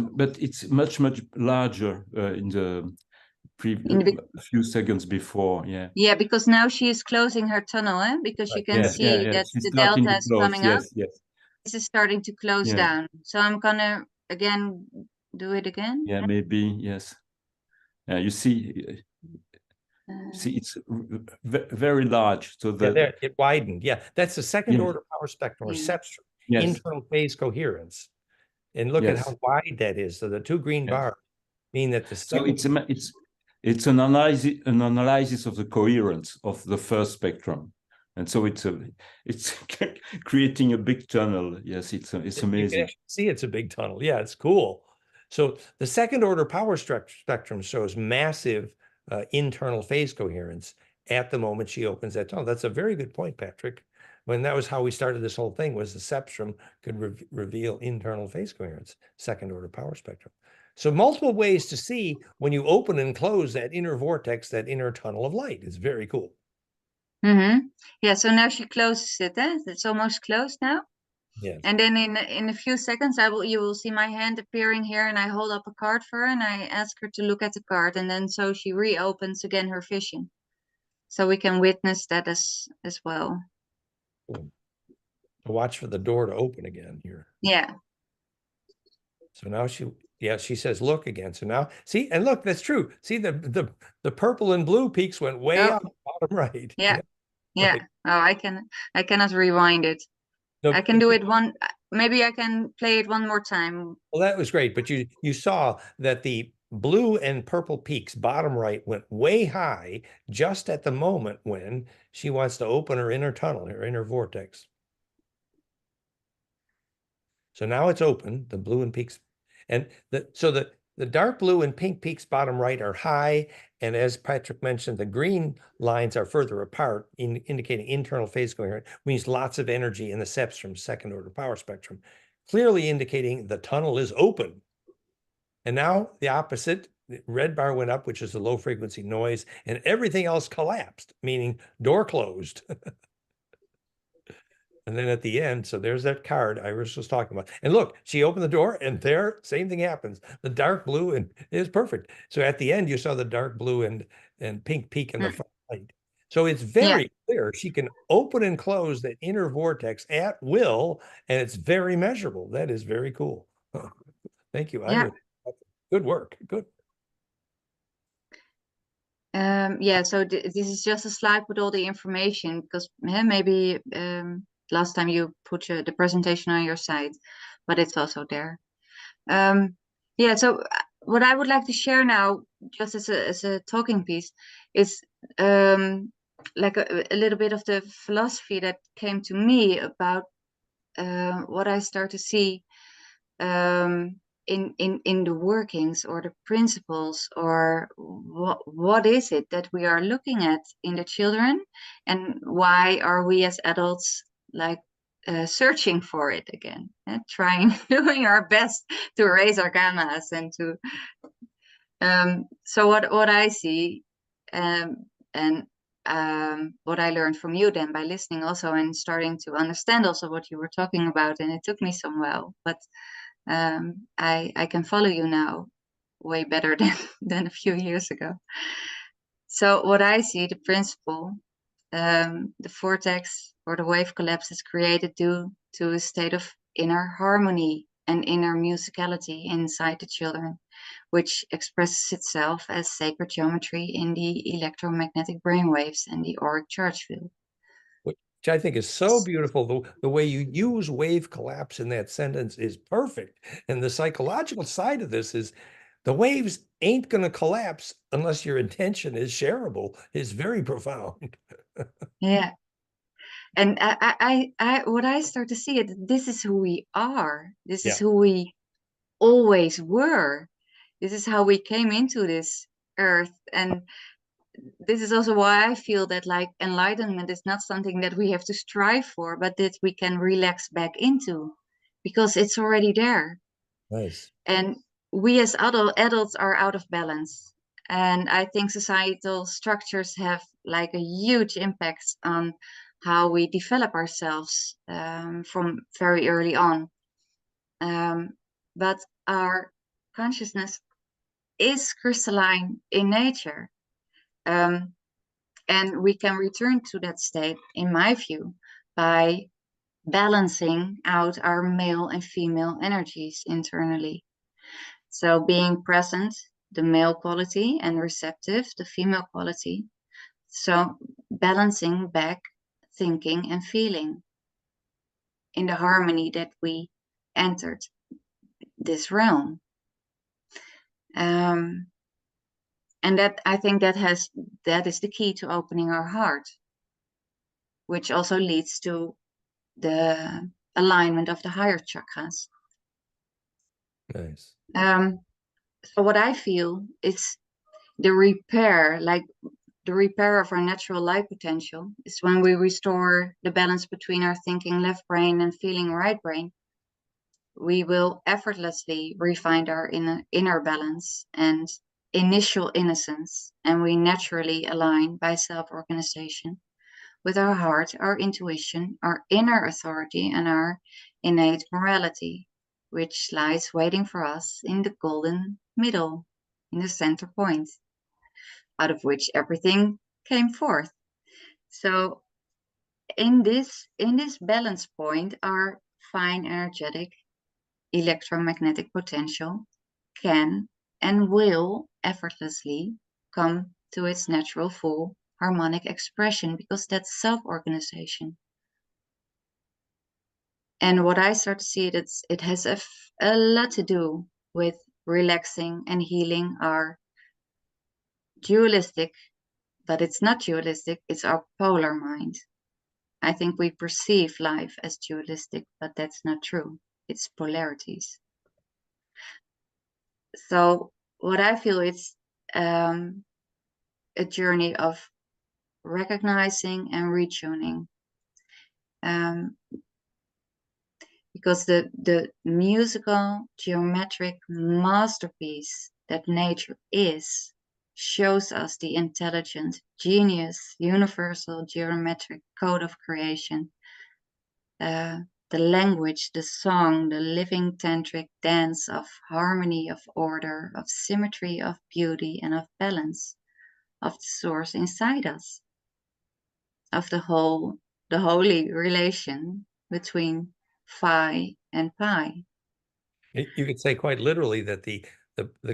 much larger in the few seconds before. Yeah, because now she is closing her tunnel, because you can see that she's the delta is close. coming up. Yes. This is starting to close down. So I'm gonna again do it again. Yeah, maybe, yes. You see, it's very large. So there, it widened. Yeah, that's the second order power spectrum, or cepstrum, internal phase coherence. And look at how wide that is. So the two green bars mean that the second. So it's an analysis of the coherence of the first spectrum, and so it's creating a big tunnel. Yes, it's amazing. You can actually see it's a big tunnel. Yeah, it's cool. So the second order power spectrum shows massive internal phase coherence at the moment she opens that tunnel. That's a very good point, Patrick. When that was how we started this whole thing, was the cepstrum could reveal internal phase coherence, second order power spectrum. So multiple ways to see when you open and close that inner vortex, that inner tunnel of light. It's very cool. Yeah, so now she closes it. It's almost closed now. Yes. And then in a few seconds, you will see my hand appearing here, and I hold up a card for her, and I ask her to look at the card, and then so she reopens again her vision. So we can witness that as well. Cool. Watch for the door to open again here. Yeah. So now she says, look again. So now, see, and look, that's true. See, the purple and blue peaks went way up, bottom right. Yeah. Right. Oh, I cannot rewind it. No, I can do it maybe I can play it one more time. Well, that was great. But you saw that the blue and purple peaks, bottom right, went way high just at the moment when she wants to open her inner tunnel, her inner vortex. So now it's open, the blue and peaks. And the dark blue and pink peaks bottom right are high. And as Patrick mentioned, the green lines are further apart, indicating internal phase coherence, means lots of energy in the cepstrum, second order power spectrum, clearly indicating the tunnel is open. And now the opposite, the red bar went up, which is the low frequency noise, and everything else collapsed, meaning door closed. And then at the end, so there's that card Iris was talking about. And look, she opened the door, and there, same thing happens. The dark blue and is perfect. So at the end, you saw the dark blue and pink peak in the front light. So it's very clear she can open and close that inner vortex at will, and it's very measurable. That is very cool. Thank you, Iris. Good work. Good. Yeah, so this is just a slide with all the information, because maybe last time you put the presentation on your site, but it's also there. Yeah, so what I would like to share now, just as a talking piece, is like a little bit of the philosophy that came to me about what I start to see in the workings or the principles, or what is it that we are looking at in the children, and why are we as adults like searching for it again, doing our best to raise our gammas and to so what I see and what I learned from you then by listening also and starting to understand also what you were talking about, and it took me some while, but I can follow you now way better than a few years ago. So what I see, the principle the vortex or the wave collapse is created due to a state of inner harmony and inner musicality inside the children, which expresses itself as sacred geometry in the electromagnetic brainwaves and the auric charge field. Which I think is so beautiful. The way you use wave collapse in that sentence is perfect. And the psychological side of this is the waves ain't going to collapse unless your intention is shareable, is very profound. Yeah. And what I start to see it, this is who we are. This is who we always were. This is how we came into this earth. And this is also why I feel that like enlightenment is not something that we have to strive for, but that we can relax back into, because it's already there. Nice. And we as adults are out of balance. And I think societal structures have like a huge impact on how we develop ourselves from very early on. But our consciousness is crystalline in nature. And we can return to that state, in my view, by balancing out our male and female energies internally. So being present, the male quality, and receptive, the female quality. So balancing back thinking and feeling in the harmony that we entered this realm. And that, I think that is the key to opening our heart, which also leads to the alignment of the higher chakras. Nice. So what I feel is the repair, like the repair of our natural light potential, is when we restore the balance between our thinking left brain and feeling right brain. We will effortlessly refine our inner balance and initial innocence, and we naturally align by self-organization with our heart, our intuition, our inner authority, and our innate morality, which lies waiting for us in the golden middle, in the center point, out of which everything came forth. So in this balance point, our fine energetic electromagnetic potential can and will effortlessly come to its natural full harmonic expression, because that's self-organization. And what I start to see, it has a lot to do with relaxing and healing our dualistic, but it's not dualistic, it's our polar mind. I think we perceive life as dualistic, but that's not true. It's polarities. So what I feel, it's a journey of recognizing and retuning, because the musical geometric masterpiece that nature is shows us the intelligent genius universal geometric code of creation, the language, the song, the living tantric dance of harmony, of order, of symmetry, of beauty, and of balance, of the source inside us, of the holy relation between phi and pi. You could say quite literally that the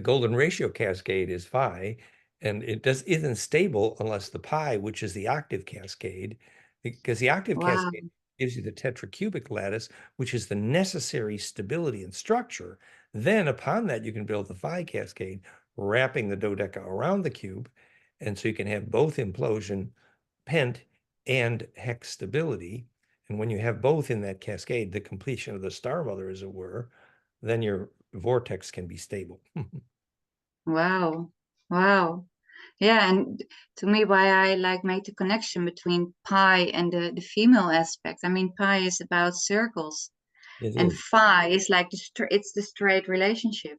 golden ratio cascade is phi, and it isn't stable unless the pi, which is the octave cascade, because the octave cascade gives you the tetracubic lattice, which is the necessary stability and structure. Then upon that, you can build the phi cascade, wrapping the dodeca around the cube. And so you can have both implosion, pent, and hex stability. And when you have both in that cascade, the completion of the star mother, as it were, then your vortex can be stable. Wow. Wow. Yeah, and to me, why I like make the connection between pi and the female aspect. I mean, pi is about circles, and phi is like it's the straight relationship.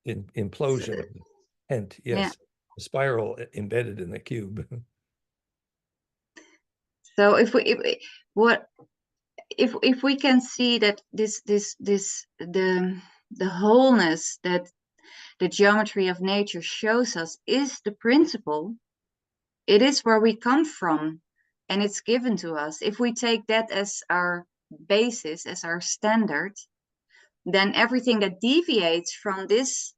Implosion of the pent, yes, yeah. A spiral embedded in the cube. So if we can see that the wholeness that the geometry of nature shows us is the principle, it is where we come from, and it's given to us. If we take that as our basis, as our standard, then everything that deviates from this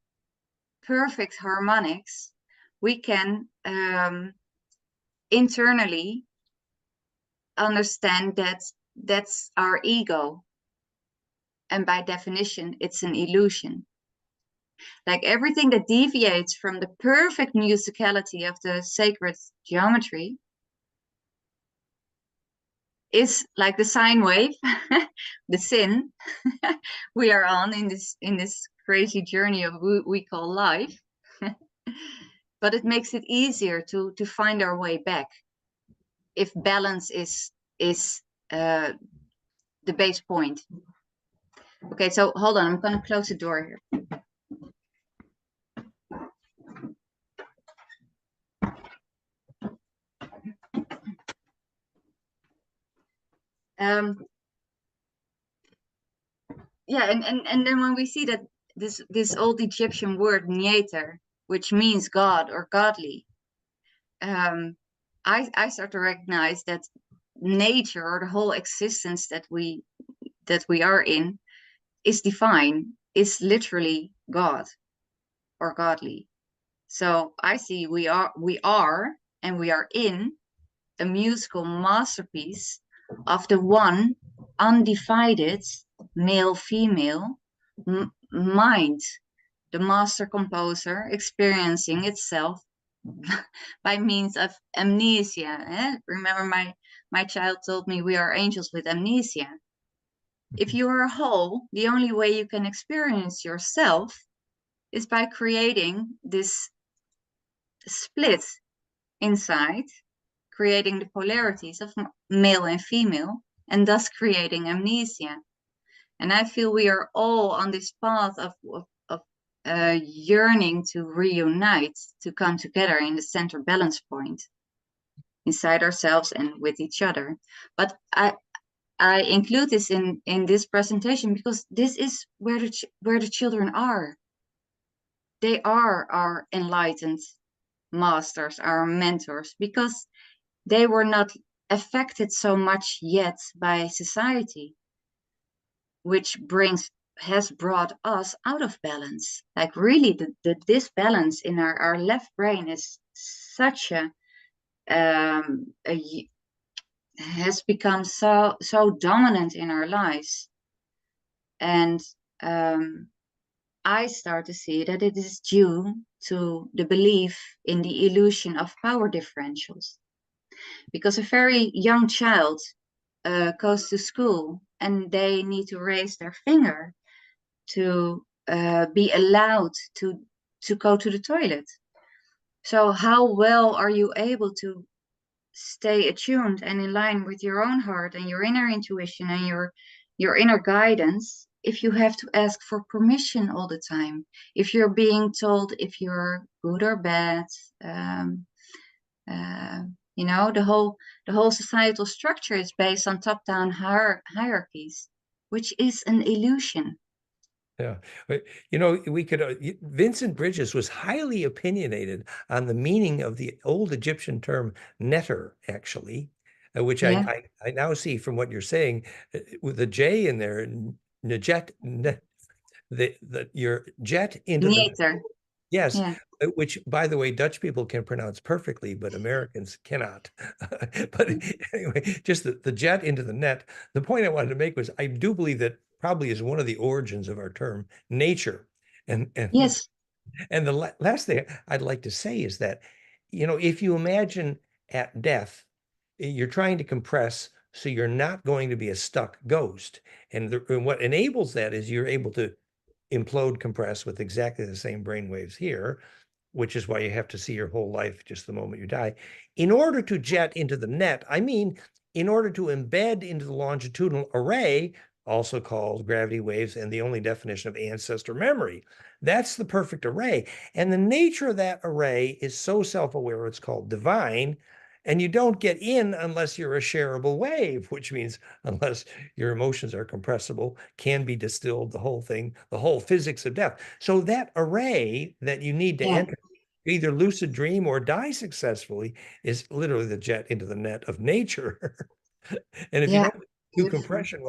perfect harmonics, we can internally understand that that's our ego. And by definition, it's an illusion. Like everything that deviates from the perfect musicality of the sacred geometry is like the sine wave, the sin we are on in this crazy journey of what we call life. But it makes it easier to find our way back if balance is the base point. Okay, so hold on, I'm going to close the door here. Yeah, and then when we see that this old Egyptian word Nieter, which means God or godly, I start to recognize that nature, or the whole existence that we are in, is divine, is literally God or godly. So I see we are and we are in a musical masterpiece of the one undivided male-female mind, the master composer experiencing itself by means of amnesia. Remember my child told me we are angels with amnesia. If you are a whole, the only way you can experience yourself is by creating this split inside, creating the polarities of male and female, and thus creating amnesia. And I feel we are all on this path of yearning to reunite, to come together in the center balance point inside ourselves and with each other. But I include this in this presentation because this is where the children are. They are our enlightened masters, our mentors, because they were not affected so much yet by society, which has brought us out of balance. Like really the disbalance in our left brain is such has become so dominant in our lives. And I start to see that it is due to the belief in the illusion of power differentials. Because a very young child goes to school and they need to raise their finger to be allowed to go to the toilet. So how well are you able to stay attuned and in line with your own heart and your inner intuition and your inner guidance if you have to ask for permission all the time, if you're being told if you're good or bad? You know, the whole societal structure is based on top-down hierarchies, which is an illusion. Yeah, but you know, we could Vincent Bridges was highly opinionated on the meaning of the old Egyptian term netter, actually, which Yeah. I now see from what you're saying with the J in there, nejet, your jet into Nieter. yes, Yeah. which, by the way, Dutch people can pronounce perfectly, but Americans cannot. But anyway, just the jet into the net. The point I wanted to make was I do believe that probably is one of the origins of our term nature. And Yes. And the last thing I'd like to say is that, you know, if you imagine at death, you're trying to compress so you're not going to be a stuck ghost. And what enables that is you're able to implode, compress with exactly the same brain waves here, which is why you have to see your whole life just the moment you die. In order to jet into the net, I mean, in order to embed into the longitudinal array, also called gravity waves and the only definition of ancestor memory. That's the perfect array. And the nature of that array is so self-aware, it's called divine. And you don't get in unless you're a shareable wave, which means unless your emotions are compressible, can be distilled, the whole thing, the whole physics of death. So that array that you need to enter either lucid dream or die successfully is literally the jet into the net of nature. And if you Yeah, don't do beautiful. compression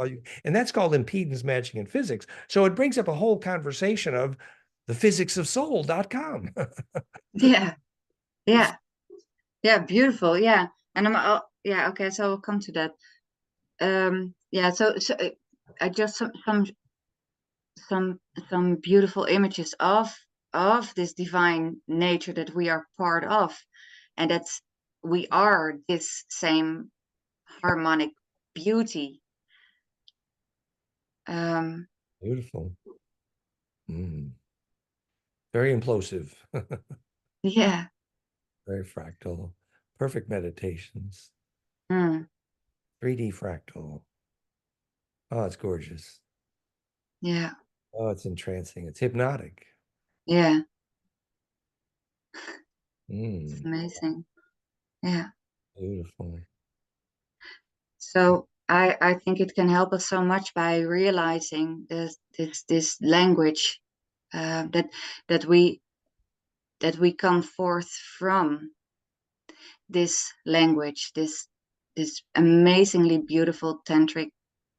and that's called impedance matching in physics. So it brings up a whole conversation of the physicsofsoul.com. Yeah, yeah, yeah, beautiful. Yeah, and yeah, okay, so I'll come to that. Yeah, so I just some beautiful images of this divine nature that we are part of, and that's we are this same harmonic beauty. Beautiful. Very implosive. Yeah. Very fractal. Perfect meditations. 3D fractal. Oh, it's gorgeous. Yeah. Oh, it's entrancing. It's hypnotic. Yeah. It's amazing. Yeah. Beautiful. So I think it can help us so much by realizing this language that we come forth from this language, this amazingly beautiful tantric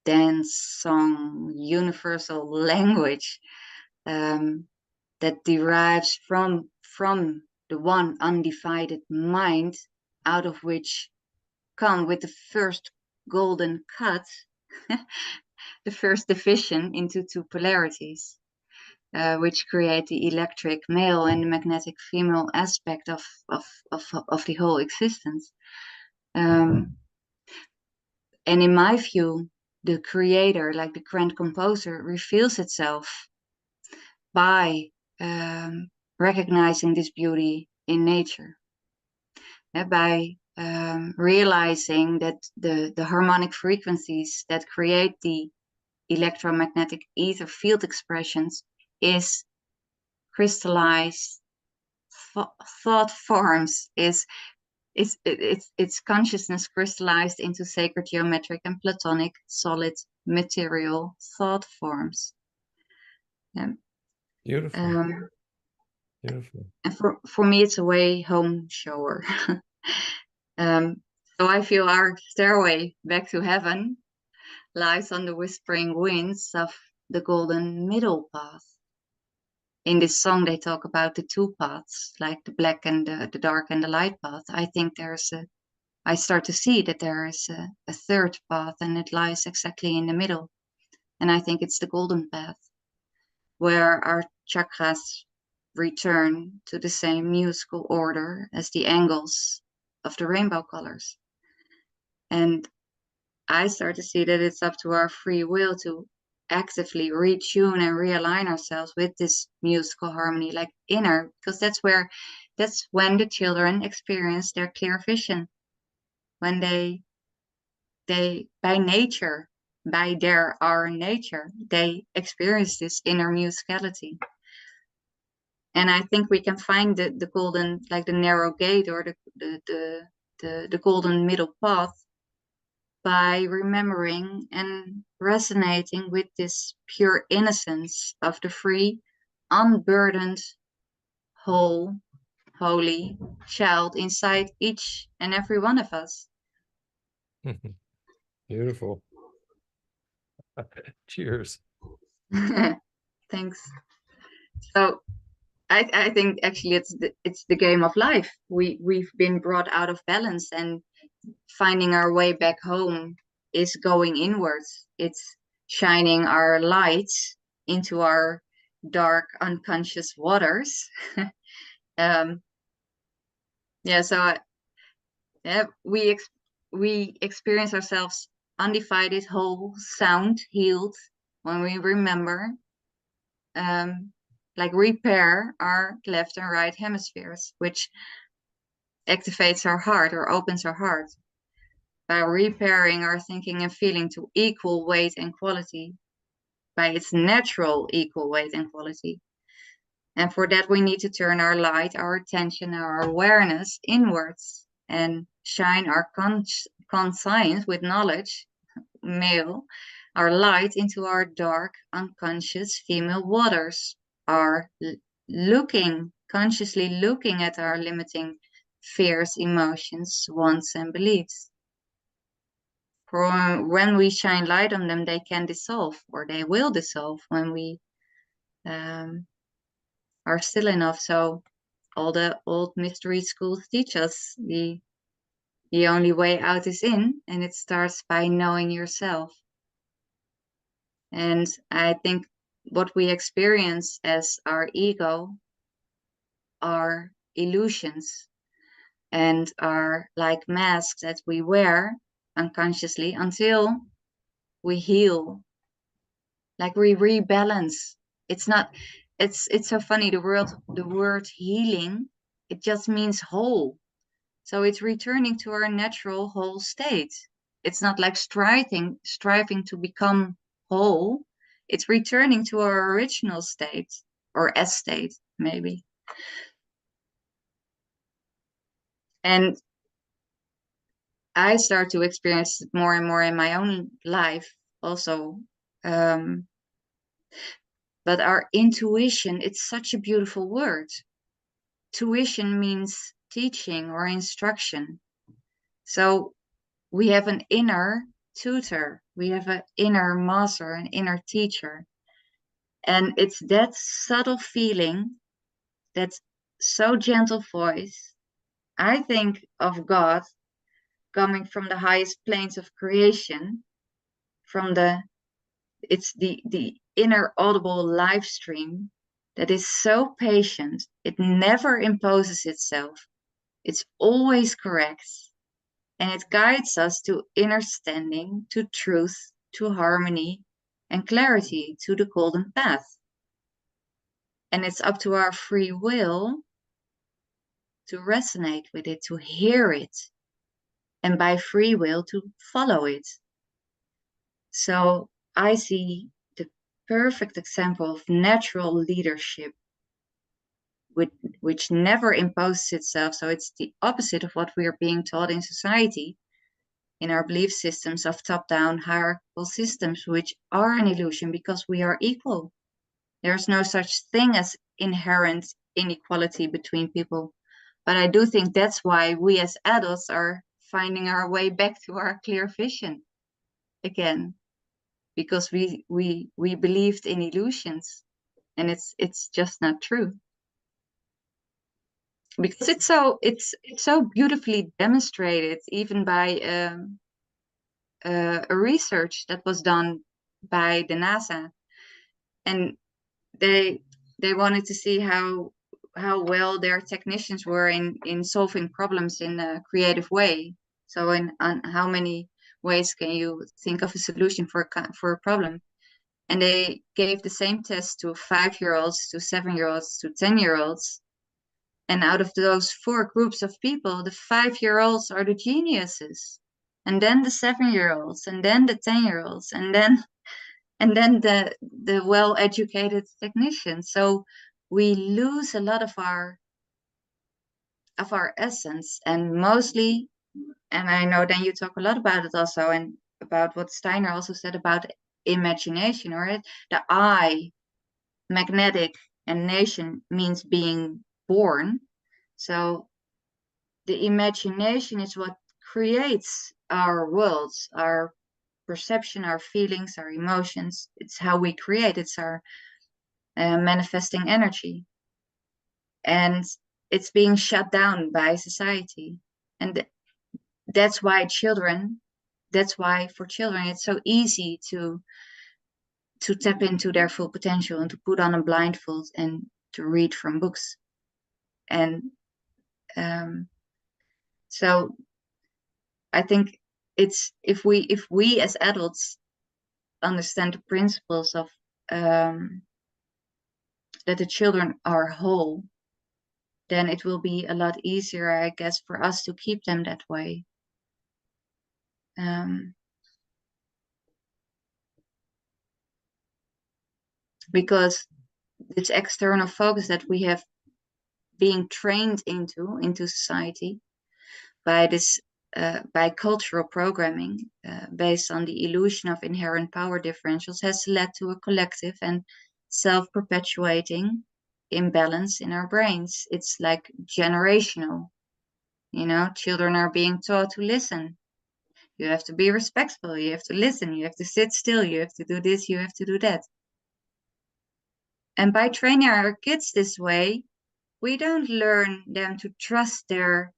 dance song universal language that derives from the one undivided mind, out of which come with the first golden cut the first division into two polarities, which create the electric male and the magnetic female aspect of the whole existence. And in my view, the creator, like the grand composer, reveals itself by recognizing this beauty in nature, by realizing that the harmonic frequencies that create the electromagnetic ether field expressions is crystallized thought forms, it's consciousness crystallized into sacred geometric and platonic solid material thought forms. Yeah. Beautiful. Beautiful. And for me, it's a way home shower. So I feel our stairway back to heaven lies on the whispering winds of the golden middle path. In this song, they talk about the two paths, like the black and the dark and the light path. I think I start to see that there is a third path, and it lies exactly in the middle. And I think it's the golden path, where our chakras return to the same musical order as the angles of the rainbow colors. And I start to see that it's up to our free will to actively retune and realign ourselves with this musical harmony, like inner, because that's when the children experience their clear vision, when they by nature, by our nature, they experience this inner musicality. And I think we can find the golden, like the narrow gate or the golden middle path by remembering and resonating with this pure innocence of the free, unburdened, whole, holy child inside each and every one of us. Beautiful. Cheers. Thanks. So I think actually it's the game of life. We've been brought out of balance, and finding our way back home is going inwards. It's shining our lights into our dark unconscious waters. Yeah, so yeah, we experience ourselves undivided, whole, sound, healed when we remember, like repair our left and right hemispheres, which activates our heart or opens our heart by repairing our thinking and feeling to equal weight and quality, by its natural equal weight and quality. And for that, we need to turn our light, our attention, our awareness inwards and shine our conscience with knowledge, male, our light into our dark, unconscious female waters, our looking consciously looking at our limiting fears, emotions, wants, and beliefs. For when we shine light on them, they can dissolve, or they will dissolve when we are still enough. So all the old mystery schools teach us the only way out is in, and it starts by knowing yourself. And I think what we experience as our ego are illusions and are like masks that we wear unconsciously until we heal, like we rebalance. It's not, it's so funny, the word healing, it just means whole. So it's returning to our natural whole state. It's not like striving to become whole. It's returning to our original state, or S state, maybe. And I start to experience it more and more in my own life also. But our intuition, it's such a beautiful word. Tuition means teaching or instruction. So we have an inner tutor, we have an inner master, an inner teacher. And it's that subtle feeling, that so gentle voice. I think of God coming from the highest planes of creation, from it's the inner audible live stream that is so patient. It never imposes itself. It's always correct. And it guides us to understanding, to truth, to harmony and clarity, to the golden path. And it's up to our free will to resonate with it, to hear it, and by free will to follow it. So I see the perfect example of natural leadership, which never imposes itself. So it's the opposite of what we are being taught in society, in our belief systems of top-down hierarchical systems, which are an illusion because we are equal. There's no such thing as inherent inequality between people. But I do think that's why we as adults are finding our way back to our clear vision again, because we believed in illusions, and it's just not true. Because it's so beautifully demonstrated, even by a research that was done by the NASA, and they wanted to see how well their technicians were in solving problems in a creative way. So on how many ways can you think of a solution for a problem? And they gave the same test to 5-year-olds, to 7-year-olds, to 10-year-olds. And out of those 4 groups of people, the 5-year-olds are the geniuses, and then the 7-year-olds, and then the 10-year-olds, and then the well-educated technicians. So we lose a lot of our essence, and mostly, and I know then you talk a lot about it also, and about what Steiner also said about imagination, right? The I, magnetic, and nation means being born. So the imagination is what creates our worlds, our perception, our feelings, our emotions. It's how we create. It's our manifesting energy. And it's being shut down by society. And that's why for children, it's so easy to tap into their full potential and to put on a blindfold and to read from books. And so I think it's if we as adults understand the principles of that the children are whole, then it will be a lot easier, I guess, for us to keep them that way. Because this external focus that we have being trained into society by this by cultural programming based on the illusion of inherent power differentials has led to a collective and self-perpetuating imbalance in our brains. It's like generational. You know, children are being taught to listen. You have to be respectful. You have to listen. You have to sit still. You have to do this. You have to do that. And by training our kids this way, we don't learn them to trust their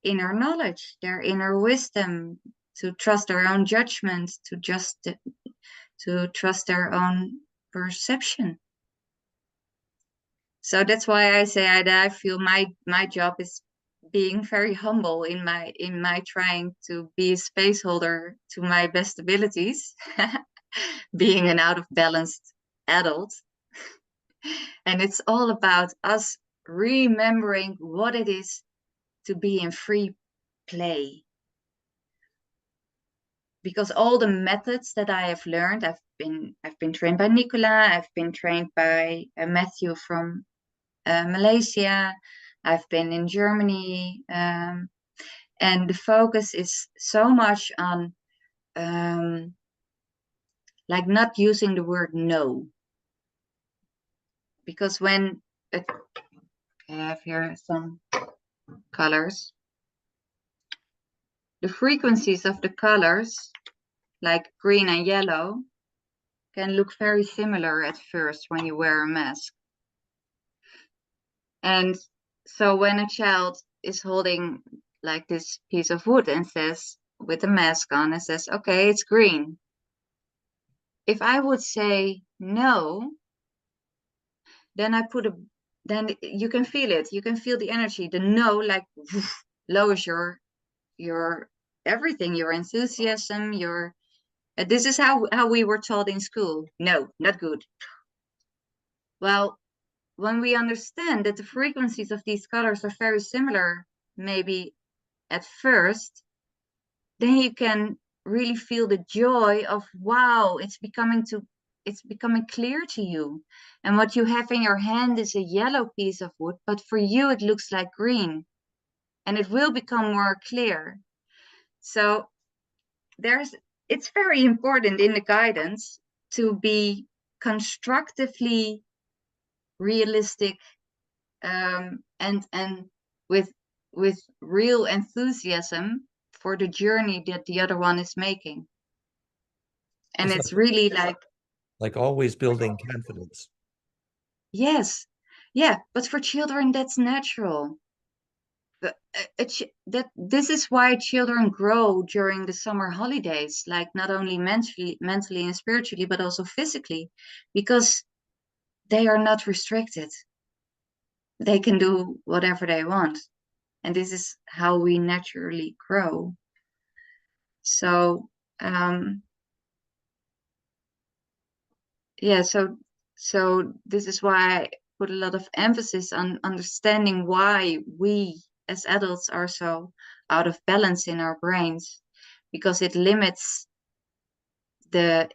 inner knowledge, their inner wisdom, to trust their own judgment, to trust their own perception. So that's why I say I feel my job is being very humble in my trying to be a space holder to my best abilities, being an out of balanced adult. And it's all about us remembering what it is to be in free play. Because all the methods that I have learned, I've been trained by Nicola, I've been trained by Matthew from Malaysia, I've been in Germany, and the focus is so much on like not using the word no. Because when I have here some colors, the frequencies of the colors, like green and yellow, can look very similar at first when you wear a mask. And so when a child is holding like this piece of wood and says, with the mask on, and says, okay, it's green. If I would say no, then then you can feel it. You can feel the energy. The no, like woof, lowers your everything, your enthusiasm, your this is how we were taught in school. No, not good. Well, when we understand that the frequencies of these colors are very similar, maybe at first, then you can really feel the joy of, wow, it's becoming clear to you. And what you have in your hand is a yellow piece of wood, but for you it looks like green, and it will become more clear. So it's very important in the guidance to be constructively realistic, and with real enthusiasm for the journey that the other one is making. And it's really like always building confidence. Yes, yeah, but for children that's natural. This is why children grow during the summer holidays, like not only mentally and spiritually, but also physically, because they are not restricted. They can do whatever they want. And this is how we naturally grow. So, yeah, so this is why I put a lot of emphasis on understanding why we as adults are so out of balance in our brains, because it limits the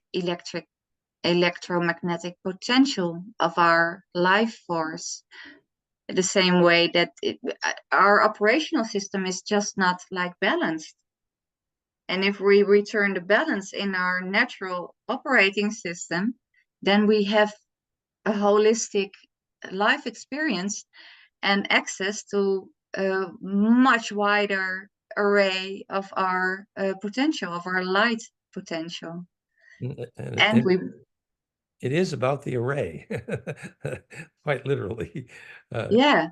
electromagnetic potential of our life force. The same way that our operational system is just not like balanced. And if we return the balance in our natural operating system, then we have a holistic life experience and access to a much wider array of our potential, of our light potential. It is about the array, quite literally. Yeah.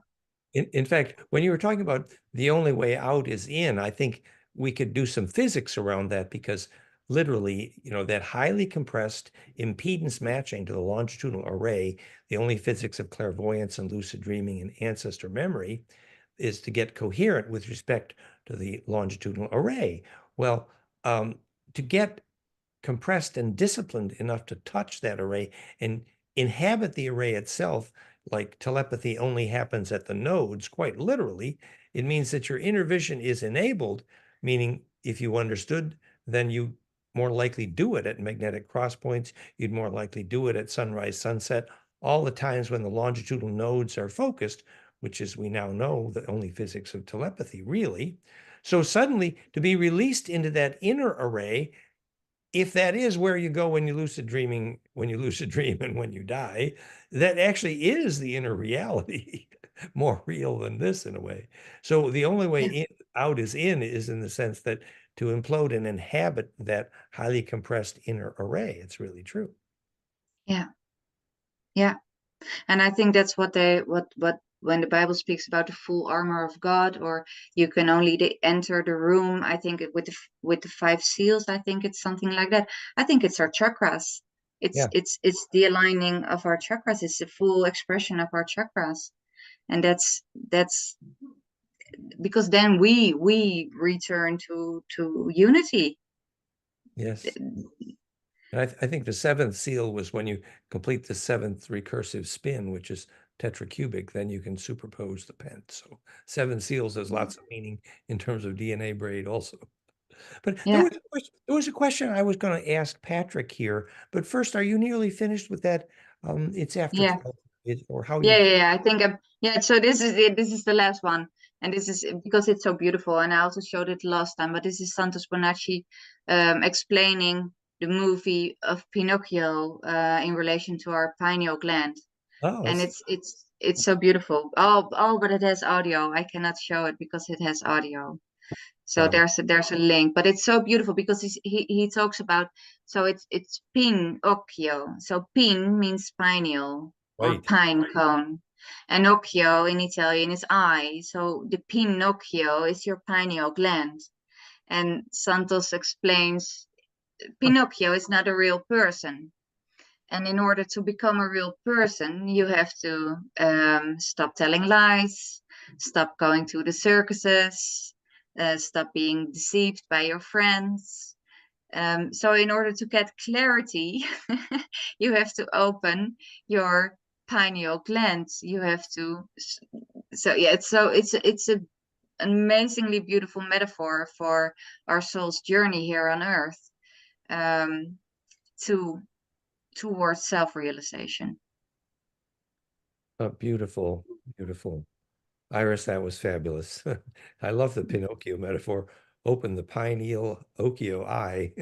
In fact, when you were talking about the only way out is in, I think we could do some physics around that, because literally, that highly compressed impedance matching to the longitudinal array, the only physics of clairvoyance and lucid dreaming and ancestor memory is to get coherent with respect to the longitudinal array. Well, to get compressed and disciplined enough to touch that array and inhabit the array itself, like telepathy only happens at the nodes, quite literally, it means that your inner vision is enabled, meaning if you understood, then you more likely do it at magnetic cross points, you'd more likely do it at sunrise, sunset, all the times when the longitudinal nodes are focused, which is, we now know, the only physics of telepathy, really. So suddenly, to be released into that inner array if that is where you go when you lucid dreaming, when you lucid dream and when you die, that actually is the inner reality, more real than this in a way. So the only way in, out is in the sense that to implode and inhabit that highly compressed inner array. It's really true. Yeah. Yeah. And I think that's what when the Bible speaks about the full armor of God, or you can only enter the room, I think with the 5 seals, I think it's something like that. I think it's our chakras. It's the aligning of our chakras. It's the full expression of our chakras. And that's because then we return to unity. Yes. And I think the 7th seal was when you complete the 7th recursive spin, which is tetracubic, then you can superpose the pent. So 7 seals has lots of meaning in terms of DNA braid also. But there was a question I was going to ask Patrick here. But first, are you nearly finished with that? It's after 12, or how you? I think so this is it. This is the last one, and this is because it's so beautiful, and I also showed it last time, but this is Santos Bonacci explaining the movie of Pinocchio in relation to our pineal gland. Oh, and it's so beautiful. Oh, but it has audio. I cannot show it because it has audio. So there's a link, but it's so beautiful because he talks about, so it's Pinocchio. So pin means pineal or pine cone, and occhio in Italian is eye. So the Pinocchio is your pineal gland. And Santos explains Pinocchio is not a real person. And in order to become a real person, you have to stop telling lies, stop going to the circuses, stop being deceived by your friends. So in order to get clarity, you have to open your pineal gland. You have to. So yeah, it's an amazingly beautiful metaphor for our soul's journey here on Earth, towards self-realization. Oh, beautiful, beautiful. Iris, that was fabulous. I love the Pinocchio metaphor. Open the pineal occhio eye.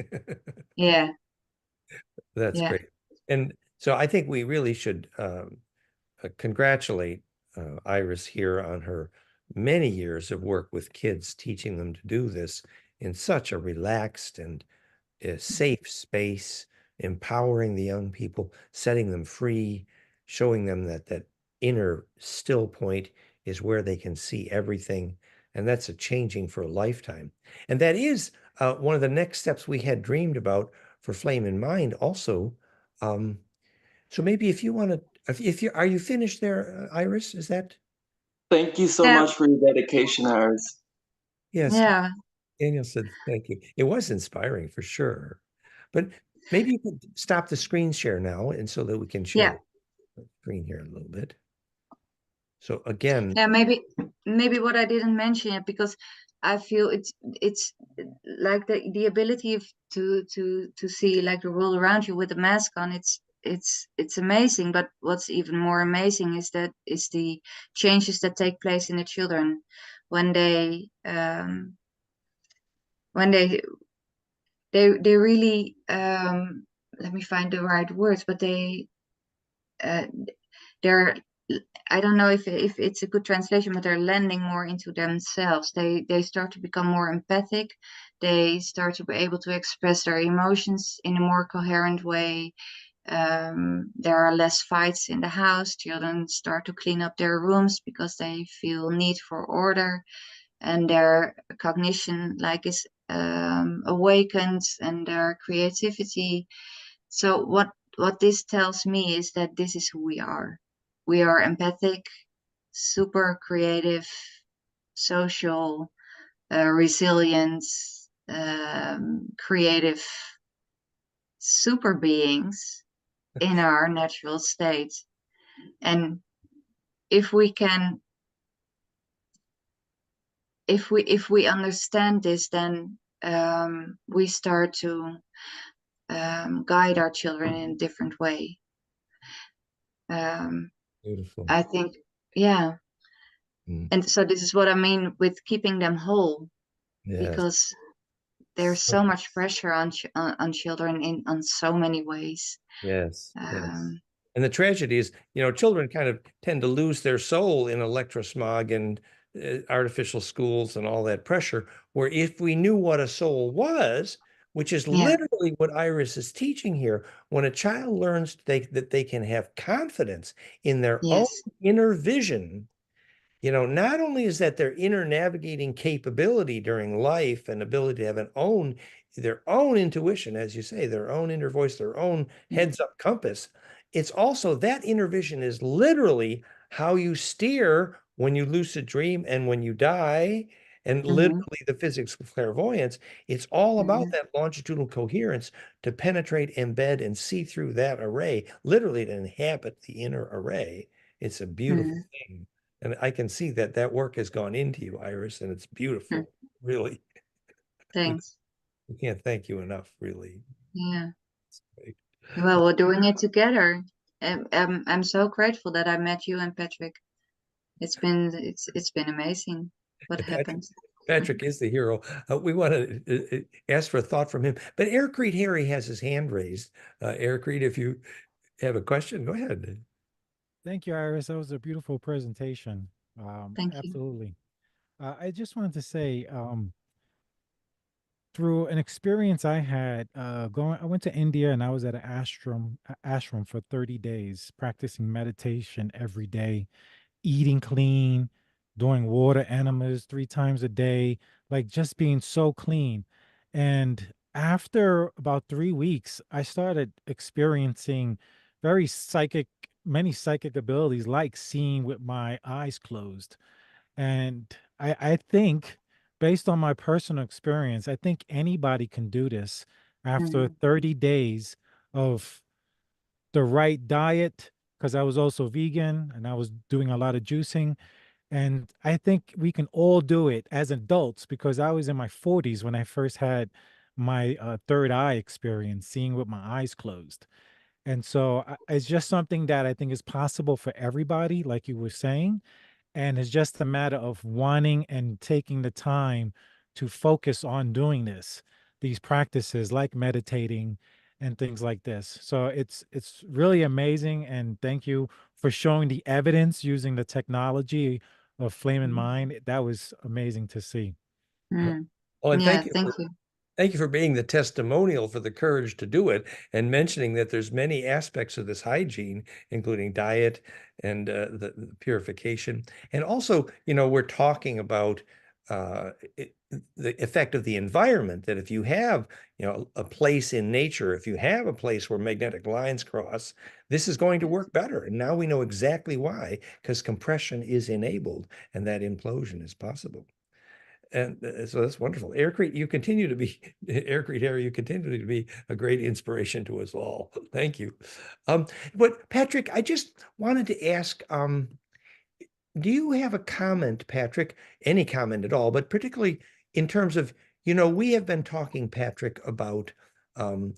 Yeah. That's great. And so I think we really should congratulate Iris here on her many years of work with kids, teaching them to do this in such a relaxed and safe space, empowering the young people, setting them free, showing them that that inner still point is where they can see everything. And that's a changing for a lifetime. And that is one of the next steps we had dreamed about for Flame in Mind also. So maybe if you want to, if you are you finished there, Iris? Is that? Thank you so much for your dedication, Iris. Yes. Daniel said thank you. It was inspiring for sure. But maybe you could stop the screen share now, and so that we can share the screen here a little bit. So again, maybe what I didn't mention yet, because I feel it's like the ability to see like the world around you with the mask on. It's amazing, but what's even more amazing is the changes that take place in the children when they really let me find the right words, but they're, I don't know if it's a good translation, but they're landing more into themselves. They start to become more empathic. They start to be able to express their emotions in a more coherent way. There are less fights in the house. Children start to clean up their rooms because they feel need for order, and their cognition is awakened, and their creativity. So what this tells me is that this is who we are. We are empathic, super creative, social, resilient, creative super beings in our natural state. And if we understand this, then we start to guide our children in a different way. beautiful. I think, and so this is what I mean with keeping them whole, because there's so much pressure on children on so many ways. Yes. Um, And the tragedy is, children kind of tend to lose their soul in electrosmog and artificial schools and all that pressure, where if we knew what a soul was, which is Yeah. literally what Iris is teaching here, when a child learns that they can have confidence in their own Yes. inner vision, not only is that their inner navigating capability during life and ability to have their own intuition, as you say, their own inner voice, their own heads up compass, it's also that inner vision is literally how you steer when you lucid dream and when you die, and literally the physics of clairvoyance. It's all about that longitudinal coherence to penetrate, embed, and see through that array, literally to inhabit the inner array. It's a beautiful thing. And I can see that work has gone into you, Iris, and it's beautiful, really. Thanks. We can't thank you enough, really. Yeah. Well, we're doing it together. I'm so grateful that I met you and Patrick. It's been amazing what happened. Patrick is the hero. We want to ask for a thought from him. But Eric Reed Harry has his hand raised. Eric Reed, if you have a question, go ahead. Thank you, Iris. That was a beautiful presentation. Thank you. Absolutely. I just wanted to say, through an experience I had I went to India and I was at an ashram for 30 days, practicing meditation every day, eating clean, doing water enemas 3 times a day, like just being so clean. And after about 3 weeks, I started experiencing many psychic abilities, like seeing with my eyes closed. And I think, based on my personal experience, I think anybody can do this after 30 days of the right diet, because I was also vegan and I was doing a lot of juicing. And I think we can all do it as adults, because I was in my 40s when I first had my third eye experience, seeing with my eyes closed. And so it's just something that I think is possible for everybody, like you were saying. And it's just a matter of wanting and taking the time to focus on doing these practices like meditating and things like this. So it's really amazing. And thank you for showing the evidence using the technology of Flame in Mind. That was amazing to see. Oh, and Yeah, thank you. thank you. Thank you for being the testimonial for the courage to do it, and mentioning that there's many aspects of this hygiene, including diet and the purification. And also, we're talking about the effect of the environment, that if you have, a place in nature, if you have a place where magnetic lines cross, this is going to work better. And now we know exactly why, because compression is enabled and that implosion is possible. And so that's wonderful. Eric Reed, you continue to be Eric Reed Harry, you continue to be a great inspiration to us all. Thank you. But Patrick, I just wanted to ask, do you have a comment, Patrick? Any comment at all, but particularly in terms of, we have been talking, Patrick, about kind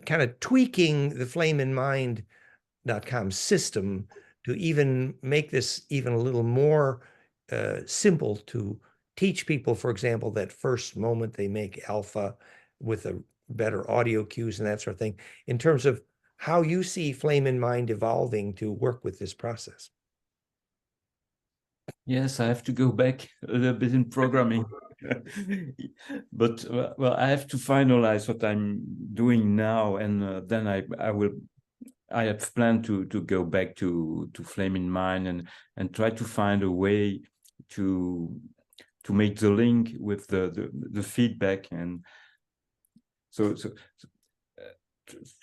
of tweaking the FlameInMind.com system to even make this even a little more simple to teach people, for example, that first moment they make alpha with a better audio cues and that sort of thing, in terms of how you see Flame in Mind evolving to work with this process. Yes, I have to go back a little bit in programming. But well, I have to finalize what I'm doing now, and then I have planned to go back to Flame in Mind and try to find a way to make the link with the feedback, and so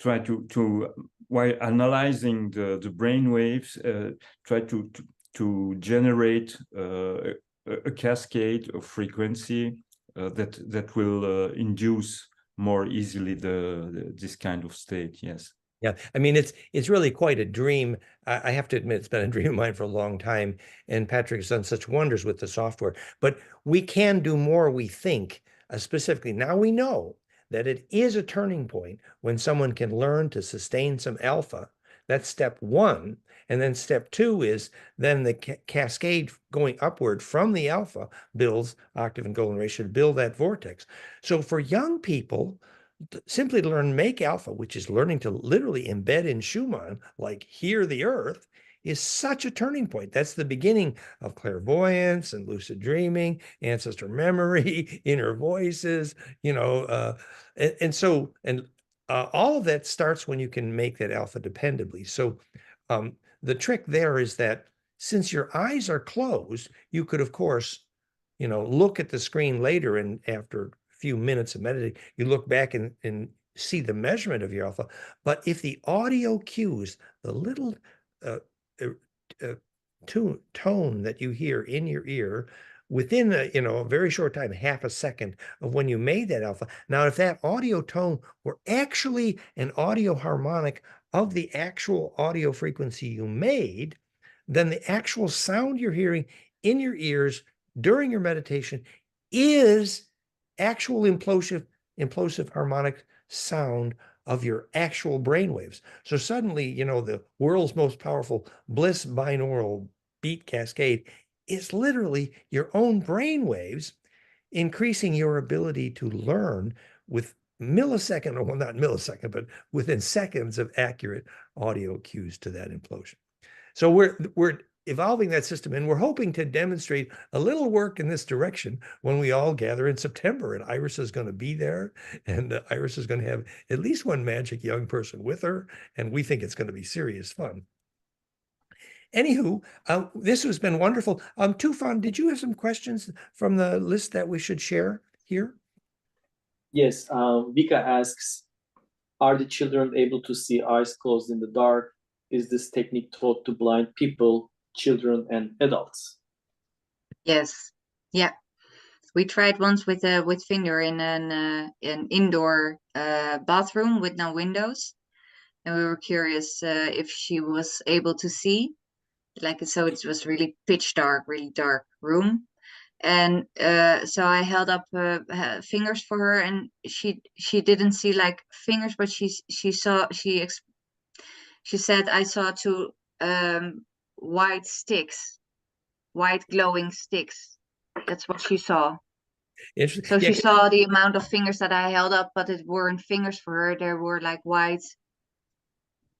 try to while analyzing the brain waves, try to generate a cascade of frequency that will induce more easily this kind of state. Yes. Yeah, I mean, it's really quite a dream. I have to admit, it's been a dream of mine for a long time, and Patrick has done such wonders with the software. But we can do more, we think, specifically. Now we know that it is a turning point when someone can learn to sustain some alpha. That's step one. And then step 2 is then the cascade going upward from the alpha builds octave and golden ratio to build that vortex. So for young people, simply to learn make alpha, which is learning to literally embed in Schumann, like hear the earth, is such a turning point. That's the beginning of clairvoyance and lucid dreaming, ancestor memory, inner voices, all of that starts when you can make that alpha dependably. So the trick there is that since your eyes are closed, you could, of course, look at the screen later, and after a few minutes of meditating, you look back and see the measurement of your alpha. But if the audio cues, the little tone that you hear in your ear within a very short time, half a second of when you made that alpha. Now, if that audio tone were actually an audio harmonic of the actual audio frequency you made, then the actual sound you're hearing in your ears during your meditation is actual implosive harmonic sound of your actual brainwaves. So suddenly, the world's most powerful Bliss binaural beat cascade is literally your own brainwaves, increasing your ability to learn with millisecond, or well, not millisecond, but within seconds of accurate audio cues to that implosion. So we're evolving that system, and we're hoping to demonstrate a little work in this direction when we all gather in September. And Iris is going to be there, and Iris is going to have at least one magic young person with her, and we think it's going to be serious fun. Anywho, this has been wonderful. Tufan, did you have some questions from the list that we should share here? Yes, Vika asks, are the children able to see eyes closed in the dark? Is this technique taught to blind people, children, and adults? Yes. Yeah. We tried once with Finger in an indoor bathroom with no windows, and we were curious if she was able to see. So it was really pitch dark, really dark room, and so I held up fingers for her, and she didn't see like fingers, but she said, I saw two white sticks, white glowing sticks. That's what she saw. So she saw the amount of fingers that I held up, but it weren't fingers for her. There were like white,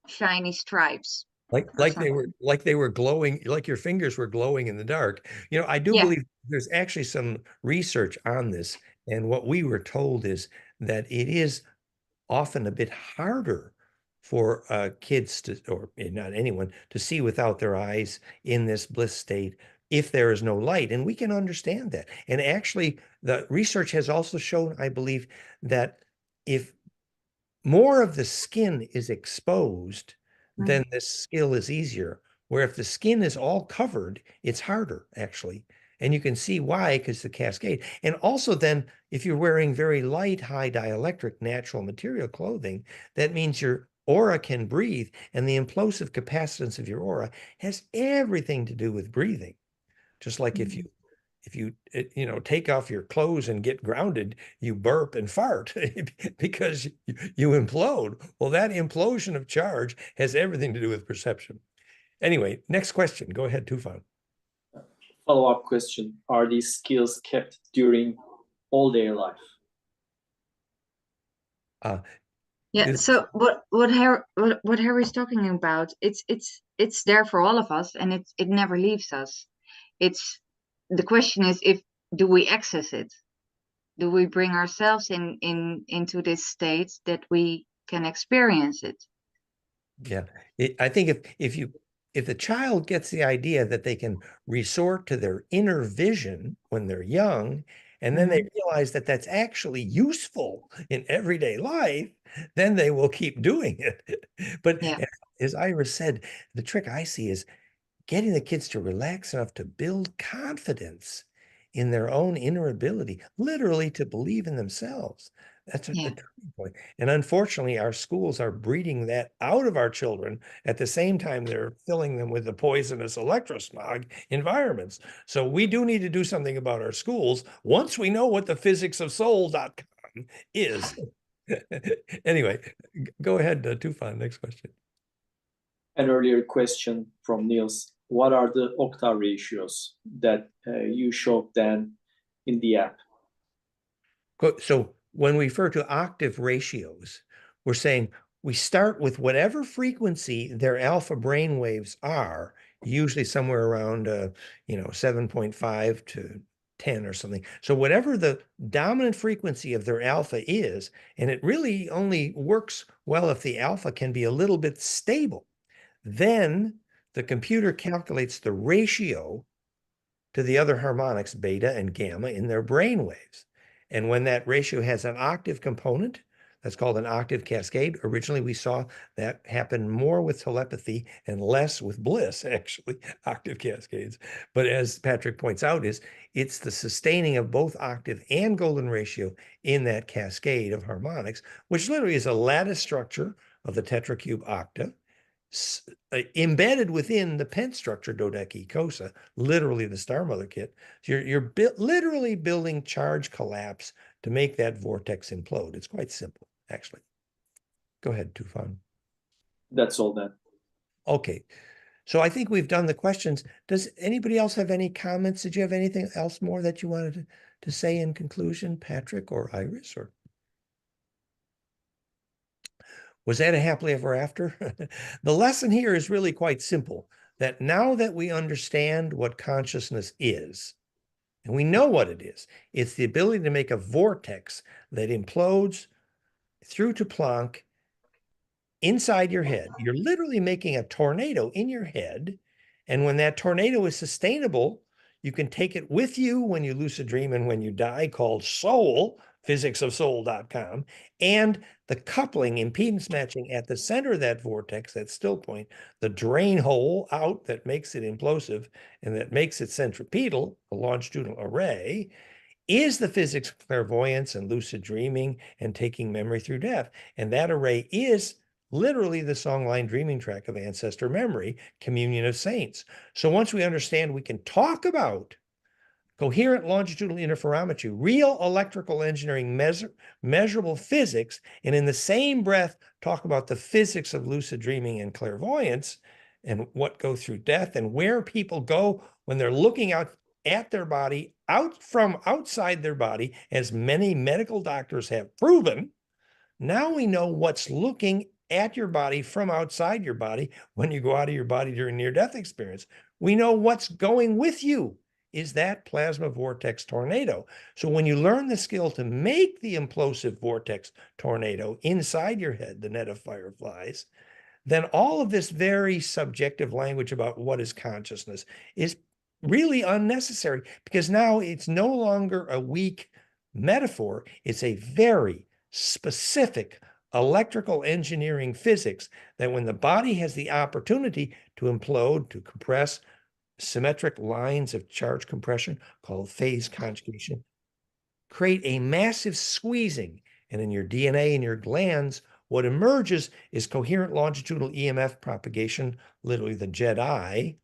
shiny stripes. Like they were glowing, like your fingers were glowing in the dark. I do believe there's actually some research on this, and what we were told is that it is often a bit harder for kids to, or not anyone, to see without their eyes in this bliss state if there is no light. And we can understand that. And actually, the research has also shown, I believe, that if more of the skin is exposed, then this skill is easier. Where if the skin is all covered, it's harder, actually. And you can see why, because the cascade. And also then, if you're wearing very light, high dielectric natural material clothing, that means your aura can breathe, and the implosive capacitance of your aura has everything to do with breathing. Just like if you take off your clothes and get grounded, you burp and fart because you implode. Well, that implosion of charge has everything to do with perception. Anyway, next question. Go ahead, Tufan. Follow-up question. Are these skills kept during all their life? Yeah, so what Harry's talking about, it's there for all of us, and it never leaves us. The question is, do we access it? Do we bring ourselves into this state that we can experience it? Yeah, I think if the child gets the idea that they can resort to their inner vision when they're young, and then they realize that that's actually useful in everyday life, then they will keep doing it. But as Iris said, the trick I see is getting the kids to relax enough to build confidence in their own inner ability, literally to believe in themselves. That's a turning point. And unfortunately, our schools are breeding that out of our children at the same time they're filling them with the poisonous electrosmog environments. So we do need to do something about our schools once we know what the physicsofsoul.com is. Anyway, go ahead, Tufan, next question. an earlier question from Niels. What are the octave ratios that you showed then in the app? So when we refer to octave ratios, we're saying we start with whatever frequency their alpha brain waves are, usually somewhere around 7.5 to 10 or something. So whatever the dominant frequency of their alpha is, and it really only works well if the alpha can be a little bit stable, then the computer calculates the ratio to the other harmonics, beta and gamma, in their brain waves. And when that ratio has an octave component, that's called an octave cascade. Originally, we saw that happen more with telepathy and less with Bliss, actually, octave cascades. But as Patrick points out, it's the sustaining of both octave and golden ratio in that cascade of harmonics, which literally is a lattice structure of the tetracube octave, embedded within the pent structure dodecacosa, literally the Star Mother kit. So you're literally building charge collapse to make that vortex implode. It's quite simple, actually. Go ahead, Tufan. That's all then. Okay. So I think we've done the questions. Does anybody else have any comments? Did you have anything else more that you wanted to say in conclusion, Patrick or Iris? Or was that a happily ever after? The lesson here is really quite simple, that now that we understand what consciousness is, and we know what it is, it's the ability to make a vortex that implodes through to Planck inside your head. You're literally making a tornado in your head. And when that tornado is sustainable, you can take it with you when you lucid dream and when you die, called soul, physicsofsoul.com, and the coupling, impedance matching at the center of that vortex, that still point, the drain hole out that makes it implosive and that makes it centripetal, a longitudinal array, is the physics of clairvoyance and lucid dreaming and taking memory through death. And that array is literally the songline dreaming track of ancestor memory, communion of saints. So once we understand, we can talk about coherent longitudinal interferometry, real electrical engineering, measurable physics, and in the same breath, talk about the physics of lucid dreaming and clairvoyance and what go through death and where people go when they're looking out at their body, out from outside their body, as many medical doctors have proven. Now we know what's looking at your body from outside your body when you go out of your body during near-death experience. We know what's going with you is that plasma vortex tornado. So when you learn the skill to make the implosive vortex tornado inside your head, the net of fireflies, then all of this very subjective language about what is consciousness is really unnecessary, because now it's no longer a weak metaphor. It's a very specific electrical engineering physics that when the body has the opportunity to implode, to compress, symmetric lines of charge compression called phase conjugation create a massive squeezing. And in your DNA and your glands, what emerges is coherent longitudinal EMF propagation, literally the Jedi.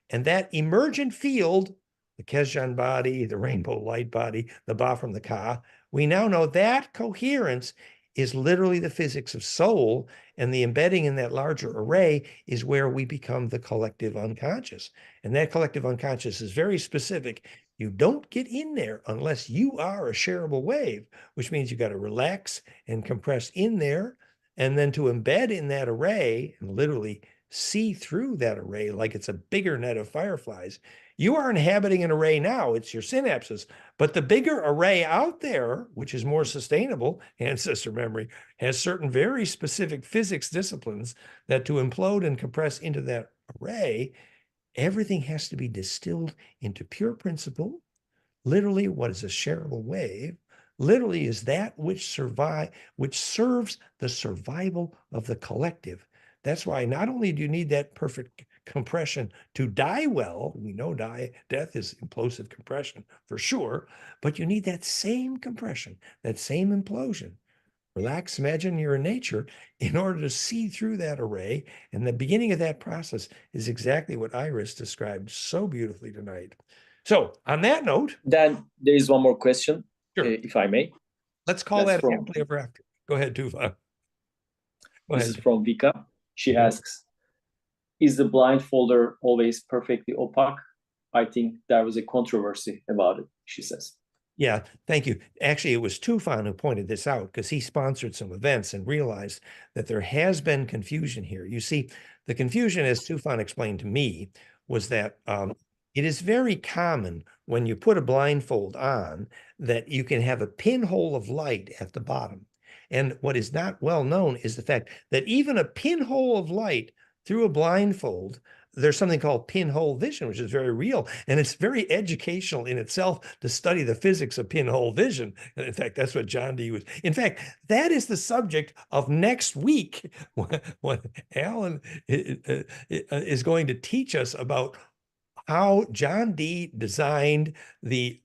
And that emergent field, the Keshan body, the rainbow light body, the Ba from the Ka, we now know that coherence is literally the physics of soul, and the embedding in that larger array is where we become the collective unconscious. And that collective unconscious is very specific. You don't get in there unless you are a shareable wave, which means you got to relax and compress in there, and then to embed in that array and literally see through that array like it's a bigger net of fireflies. You are inhabiting an array now, it's your synapses, but the bigger array out there, which is more sustainable, ancestor memory, has certain very specific physics disciplines that to implode and compress into that array, everything has to be distilled into pure principle. Literally, what is a shareable wave? Literally is that which serves the survival of the collective. That's why not only do you need that perfect compression to die well, we know death is implosive compression for sure, but you need that same compression, that same implosion. Relax, imagine you're in nature in order to see through that array. And the beginning of that process is exactly what Iris described so beautifully tonight. So on that note. Dan, there is one more question, sure. If I may. Let's call that happily ever after. Go ahead, Tufa. This is from Vika. She asks, is the blindfolder always perfectly opaque? I think there was a controversy about it, she says. Yeah, thank you. Actually, it was Tufan who pointed this out because he sponsored some events and realized that there has been confusion here. You see, the confusion, as Tufan explained to me, was that it is very common when you put a blindfold on that you can have a pinhole of light at the bottom. And what is not well known is the fact that even a pinhole of light through a blindfold, there's something called pinhole vision, which is very real. And it's very educational in itself to study the physics of pinhole vision. And in fact, that's what John Dee was. In fact, that is the subject of next week when Alan is going to teach us about how John Dee designed the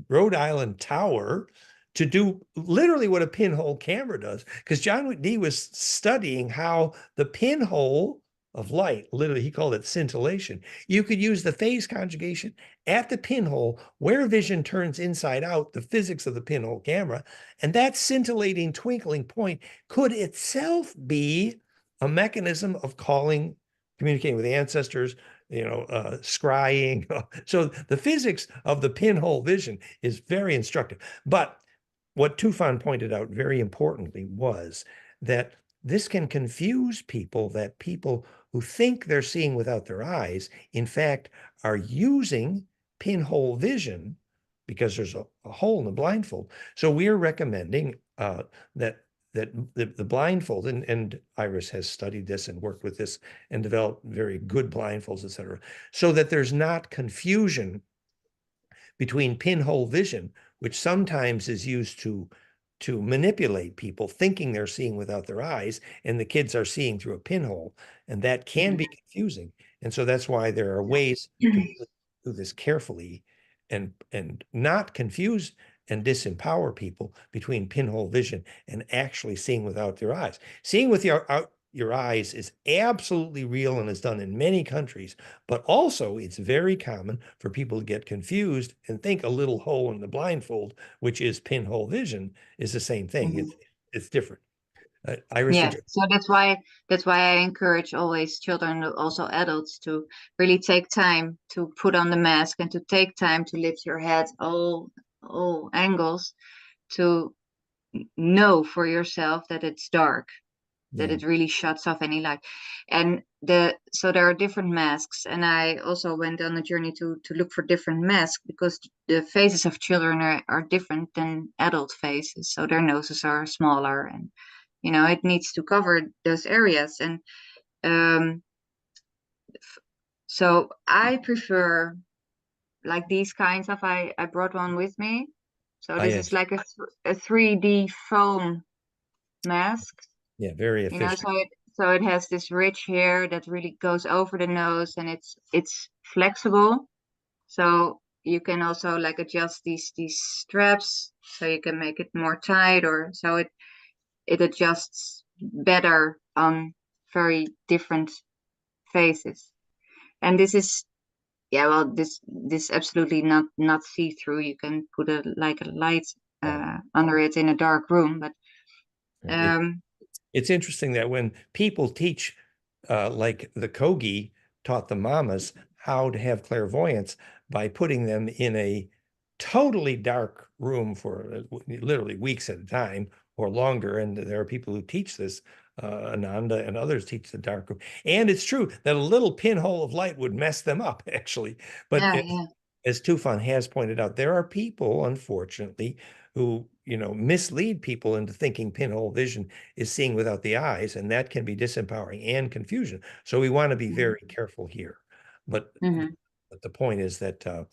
Rhode Island Tower to do literally what a pinhole camera does, because John Dee was studying how the pinhole of light, literally he called it scintillation, you could use the phase conjugation at the pinhole where vision turns inside out, the physics of the pinhole camera, and that scintillating twinkling point could itself be a mechanism of communicating with ancestors, scrying. So the physics of the pinhole vision is very instructive. But what Tufan pointed out very importantly was that this can confuse people, that people who think they're seeing without their eyes, in fact, are using pinhole vision because there's a hole in the blindfold. So we're recommending that the blindfold, and Iris has studied this and worked with this and developed very good blindfolds, et cetera, so that there's not confusion between pinhole vision, which sometimes is used to manipulate people thinking they're seeing without their eyes, and the kids are seeing through a pinhole, and that can be confusing. And so that's why there are ways to do this carefully and not confuse and disempower people between pinhole vision and actually seeing without their eyes. Seeing with your eyes is absolutely real and is done in many countries, but also it's very common for people to get confused and think a little hole in the blindfold, which is pinhole vision, is the same thing. It's different. Iris, Yeah, so that's why I encourage always children, also adults, to really take time to put on the mask and to take time to lift your head all angles, to know for yourself that it's dark, that it really shuts off any light. And so there are different masks, and I also went on a journey to look for different masks because the faces of children are different than adult faces, so their noses are smaller, and it needs to cover those areas. And so I prefer like these kinds of, I brought one with me. So this is like a 3D foam mask. Yeah, very efficient. So it has this rich hair that really goes over the nose, and it's flexible. So you can also like adjust these straps, so you can make it more tight, or so it adjusts better on very different faces. And this is, this absolutely not see-through. You can put a light under it in a dark room, but it's interesting that when people teach, like the Kogi taught the mamas how to have clairvoyance by putting them in a totally dark room for literally weeks at a time or longer. And there are people who teach this, Ananda and others teach the dark room. And it's true that a little pinhole of light would mess them up, actually. But as Tufan has pointed out, there are people, unfortunately, who mislead people into thinking pinhole vision is seeing without the eyes, and that can be disempowering and confusion. So we want to be very careful here. But the point is that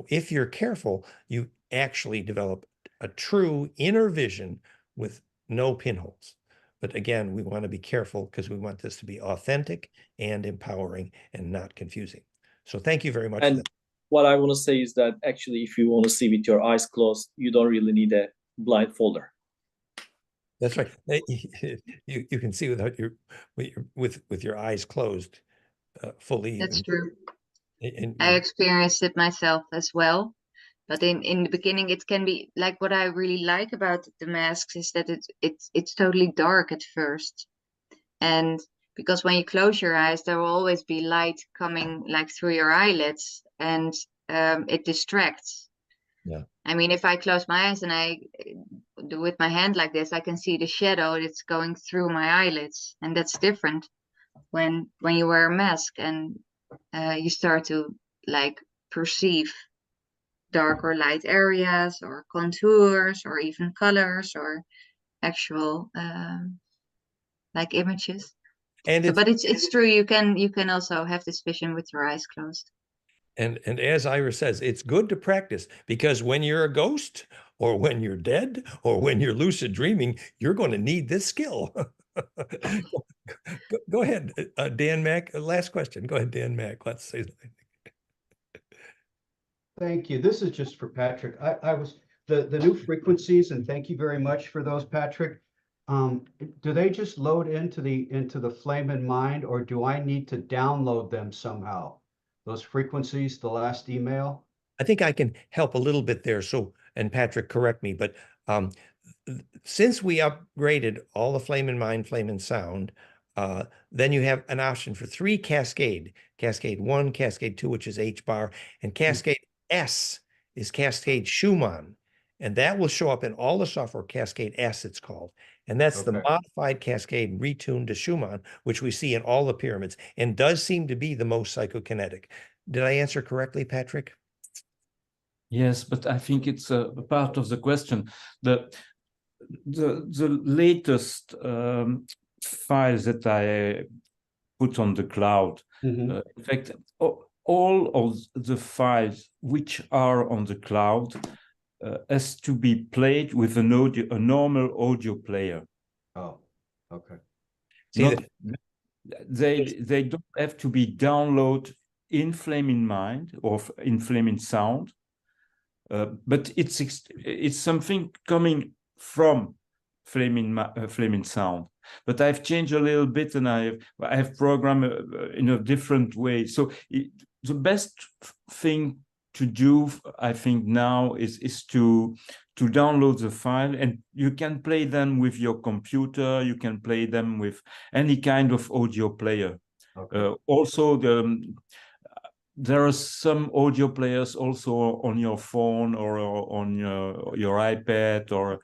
if you're careful, you actually develop a true inner vision with no pinholes. But again, we want to be careful because we want this to be authentic and empowering and not confusing. So thank you very much. And what I want to say is that actually, if you want to see with your eyes closed, you don't really need a blindfolder. That's right. You can see without with your eyes closed fully. That's true. I experienced it myself as well. But in the beginning, it can be like, what I really like about the masks is that it's totally dark at first, and because when you close your eyes, there will always be light coming like through your eyelids, and it distracts. Yeah. I mean, if I close my eyes and I do with my hand like this, I can see the shadow that's going through my eyelids, and that's different when you wear a mask and you start to like perceive dark or light areas or contours or even colors or actual like images. And So, it's but it's true, you can also have this vision with your eyes closed. and as Ira says, it's good to practice, because when you're a ghost or when you're dead or when you're lucid dreaming, you're going to need this skill. Go ahead, Dan Mack. Last question. Go ahead, Dan Mack. Let's say something. Thank you. This is just for Patrick. I was the new frequencies, and thank you very much for those, Patrick. Do they just load into the FLAMEINMIND, or do I need to download them somehow? Those frequencies, the last email? I think I can help a little bit there. So, and Patrick, correct me, but since we upgraded all the FLAMEINMIND, Flame in Sound, then you have an option for 3 Cascade. Cascade 1, Cascade 2, which is H bar, and Cascade S is Cascade Schumann. And that will show up in all the software. Cascade S, it's called. And that's the Okay. modified Cascade retuned to Schumann, which we see in all the pyramids and does seem to be the most psychokinetic. Did I answer correctly, Patrick? Yes, but I think it's a part of the question. The latest files that I put on the cloud, in fact, all of the files which are on the cloud has to be played with a normal audio player. Oh, okay. See, they don't have to be downloaded in FLAMEINMIND or in Flame in Sound, but it's something coming from Flame in Sound. But I've changed a little bit, and I have programmed in a different way. So the best thing to do, I think, now is to download the file, and you can play them with your computer. You can play them with any kind of audio player. Okay. Also, there are some audio players also on your phone or on your iPad or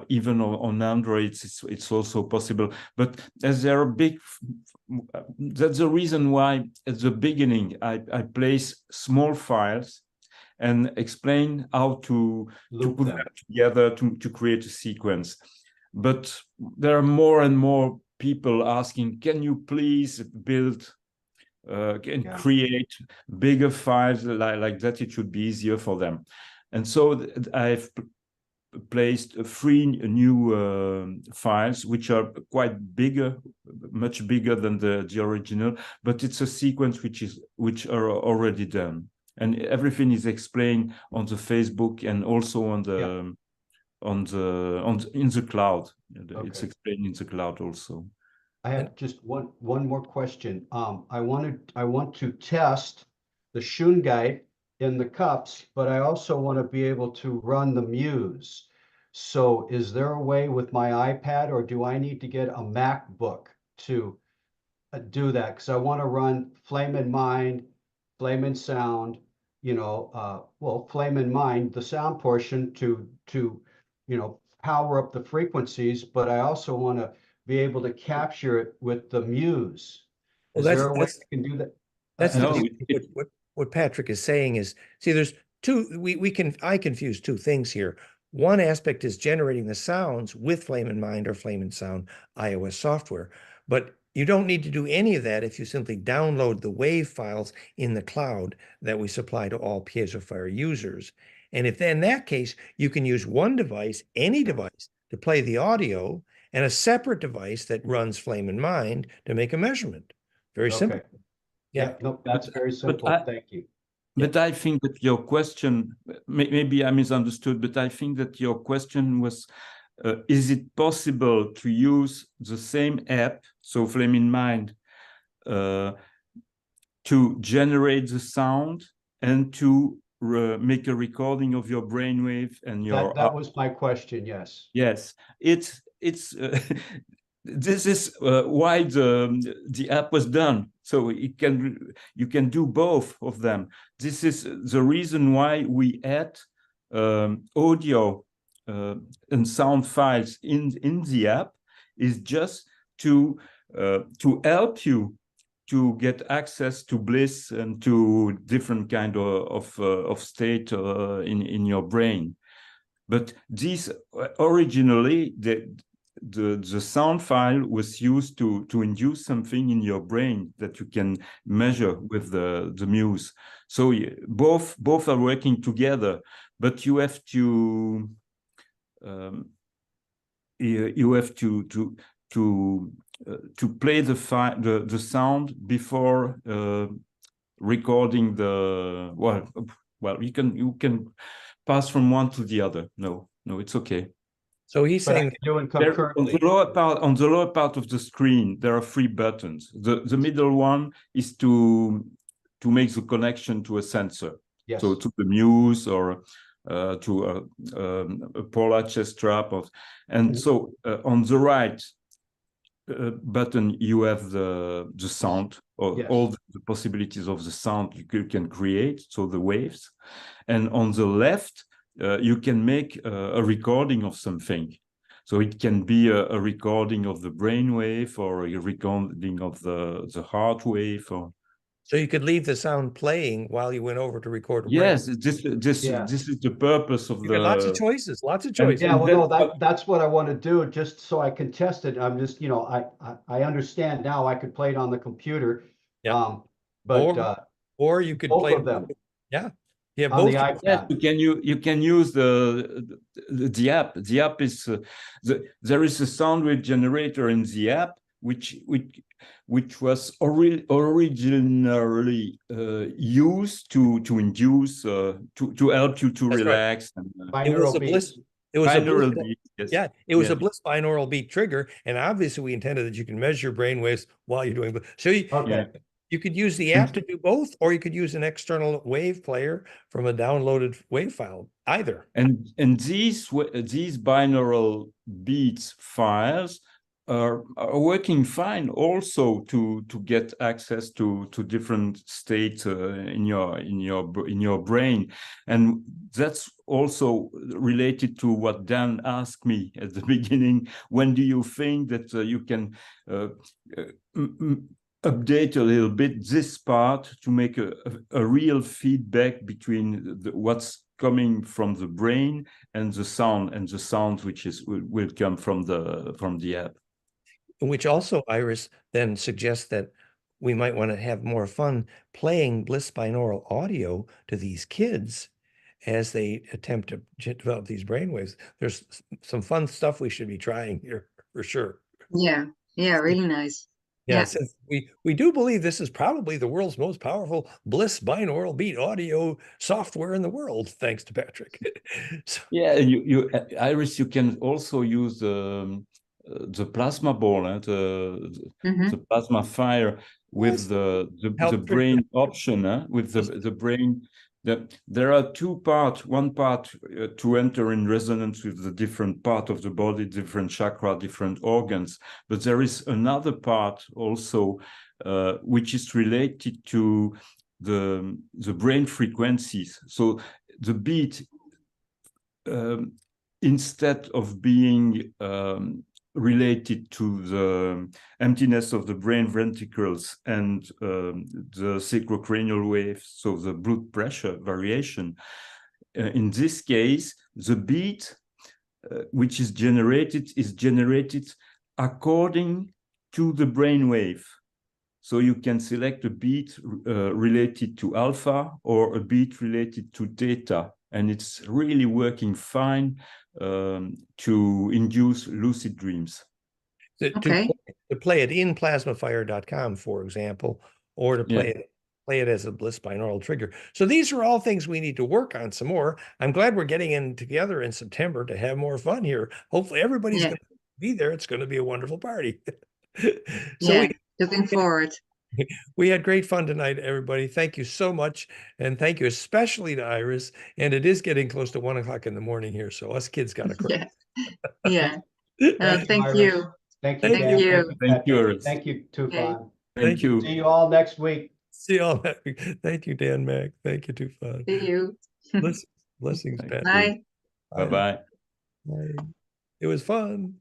even on Android. It's also possible. But as there are that's the reason why at the beginning I place small files and explain how to put them together to create a sequence. But there are more and more people asking, can you please build and create bigger files like that? It should be easier for them. And so I've placed 3 new files, which are quite bigger, much bigger than the original, but it's a sequence which are already done, and everything is explained on the Facebook and also on the in the cloud. Okay. It's explained in the cloud also. I have just one more question. I want to test the Shungite in the cups, but I also want to be able to run the Muse. So is there a way with my iPad, or do I need to get a MacBook to do that? Because I want to run FLAMEINMIND, Flame in Sound, well, FLAMEINMIND, the sound portion to power up the frequencies, but I also want to be able to capture it with the Muse. Is there a way I can do that? That's what Patrick is saying is, see, there's I confuse 2 things here. One aspect is generating the sounds with FLAMEINMIND or Flame in Sound iOS software, but you don't need to do any of that if you simply download the WAV files in the cloud that we supply to all Piezofire users. And if in that case, you can use one device, any device, to play the audio, and a separate device that runs FLAMEINMIND to make a measurement. Very simple. Yeah, no, that's very simple. Thank you. But I think that your question, maybe I misunderstood, but I think that your question was, is it possible to use the same app, so FLAMEINMIND, to generate the sound and to make a recording of your brainwave and your... That was my question, yes. Yes, it's this is why the app was done. So you can do both of them. This is the reason why we add audio and sound files in the app, is just to help you to get access to Bliss and to different kind of state in your brain. But these originally the sound file was used to induce something in your brain that you can measure with the muse. So both are working together, but you have to play the sound before recording the well you can pass from one to the other. No, it's okay. So he's saying doing concurrently. On the lower part of the screen, there are 3 buttons. The middle one is to make the connection to a sensor. Yes. So to the muse or to a polar chest strap. And so on the right button, you have the sound, or Yes. all the possibilities of the sound you can create, so the waves. And on the left, you can make a recording of something. So it can be a recording of the brainwave, or a recording of the heart wave. So you could leave the sound playing while you went over to record a yes, brain. this is the purpose of You got lots of choices, Yeah, well, no, that's what I want to do, just so I can test it. I'm just, you know, I understand now I could play it on the computer. Yeah. But or you could both play of them. Yeah. Yeah, on both. the iPad. Yes, you can use the app. The app is there is a sound wave generator in the app, which was originally used to induce to help you to That's relax. Right. And, It was a Bliss. It was binaural a Bliss, beat, yes. Yeah, it was Yeah. a Bliss binaural beat trigger, and obviously we intended that you can measure brain waves while you're doing. So you could use the app to do both, or you could use an external wave player from a downloaded wave file. Either. And these binaural beats files are working fine also to get access to different states in your brain. And that's also related to what Dan asked me at the beginning. When do you think that you can update a little bit this part to make a real feedback between what's coming from the brain and the sound which will come from the app? Which also, Iris, then suggests that we might want to have more fun playing Bliss binaural audio to these kids as they attempt to develop these brainwaves. There's some fun stuff we should be trying here for sure. Yeah, really nice. Yeah, since we do believe this is probably the world's most powerful Bliss binaural beat audio software in the world, thanks to Patrick. So, yeah, you Iris, you can also use the plasma ball, the plasma fire with the brain option, with the brain. There are 2 parts. One part to enter in resonance with the different part of the body, different chakra, different organs. But there is another part also which is related to the brain frequencies. So the beat, instead of being related to the emptiness of the brain ventricles and the sacrocranial waves, so the blood pressure variation. In this case, the beat which is generated according to the brain wave. So you can select a beat related to alpha or a beat related to theta, and it's really working fine to induce lucid dreams. To play it in plasmafire.com, for example, or to play it as a Bliss binaural trigger. So these are all things we need to work on some more. I'm glad we're getting in together in September to have more fun here. Hopefully everybody's going to be there. It's going to be a wonderful party. Looking forward. We had great fun tonight, everybody. Thank you so much. And thank you especially to Iris. And it is getting close to 1 o'clock in the morning here. So us kids got to crack. Thank you. Thank you, Thank Dan. you. Thank you, Thank Patrick. you. Thank you, Tufan. Thank you. See you all next week. See you all. Thank you, Dan Mac. Thank you, Tufan. See you. Blessings, Thank Patrick. Bye. Bye-bye. Bye. It was fun.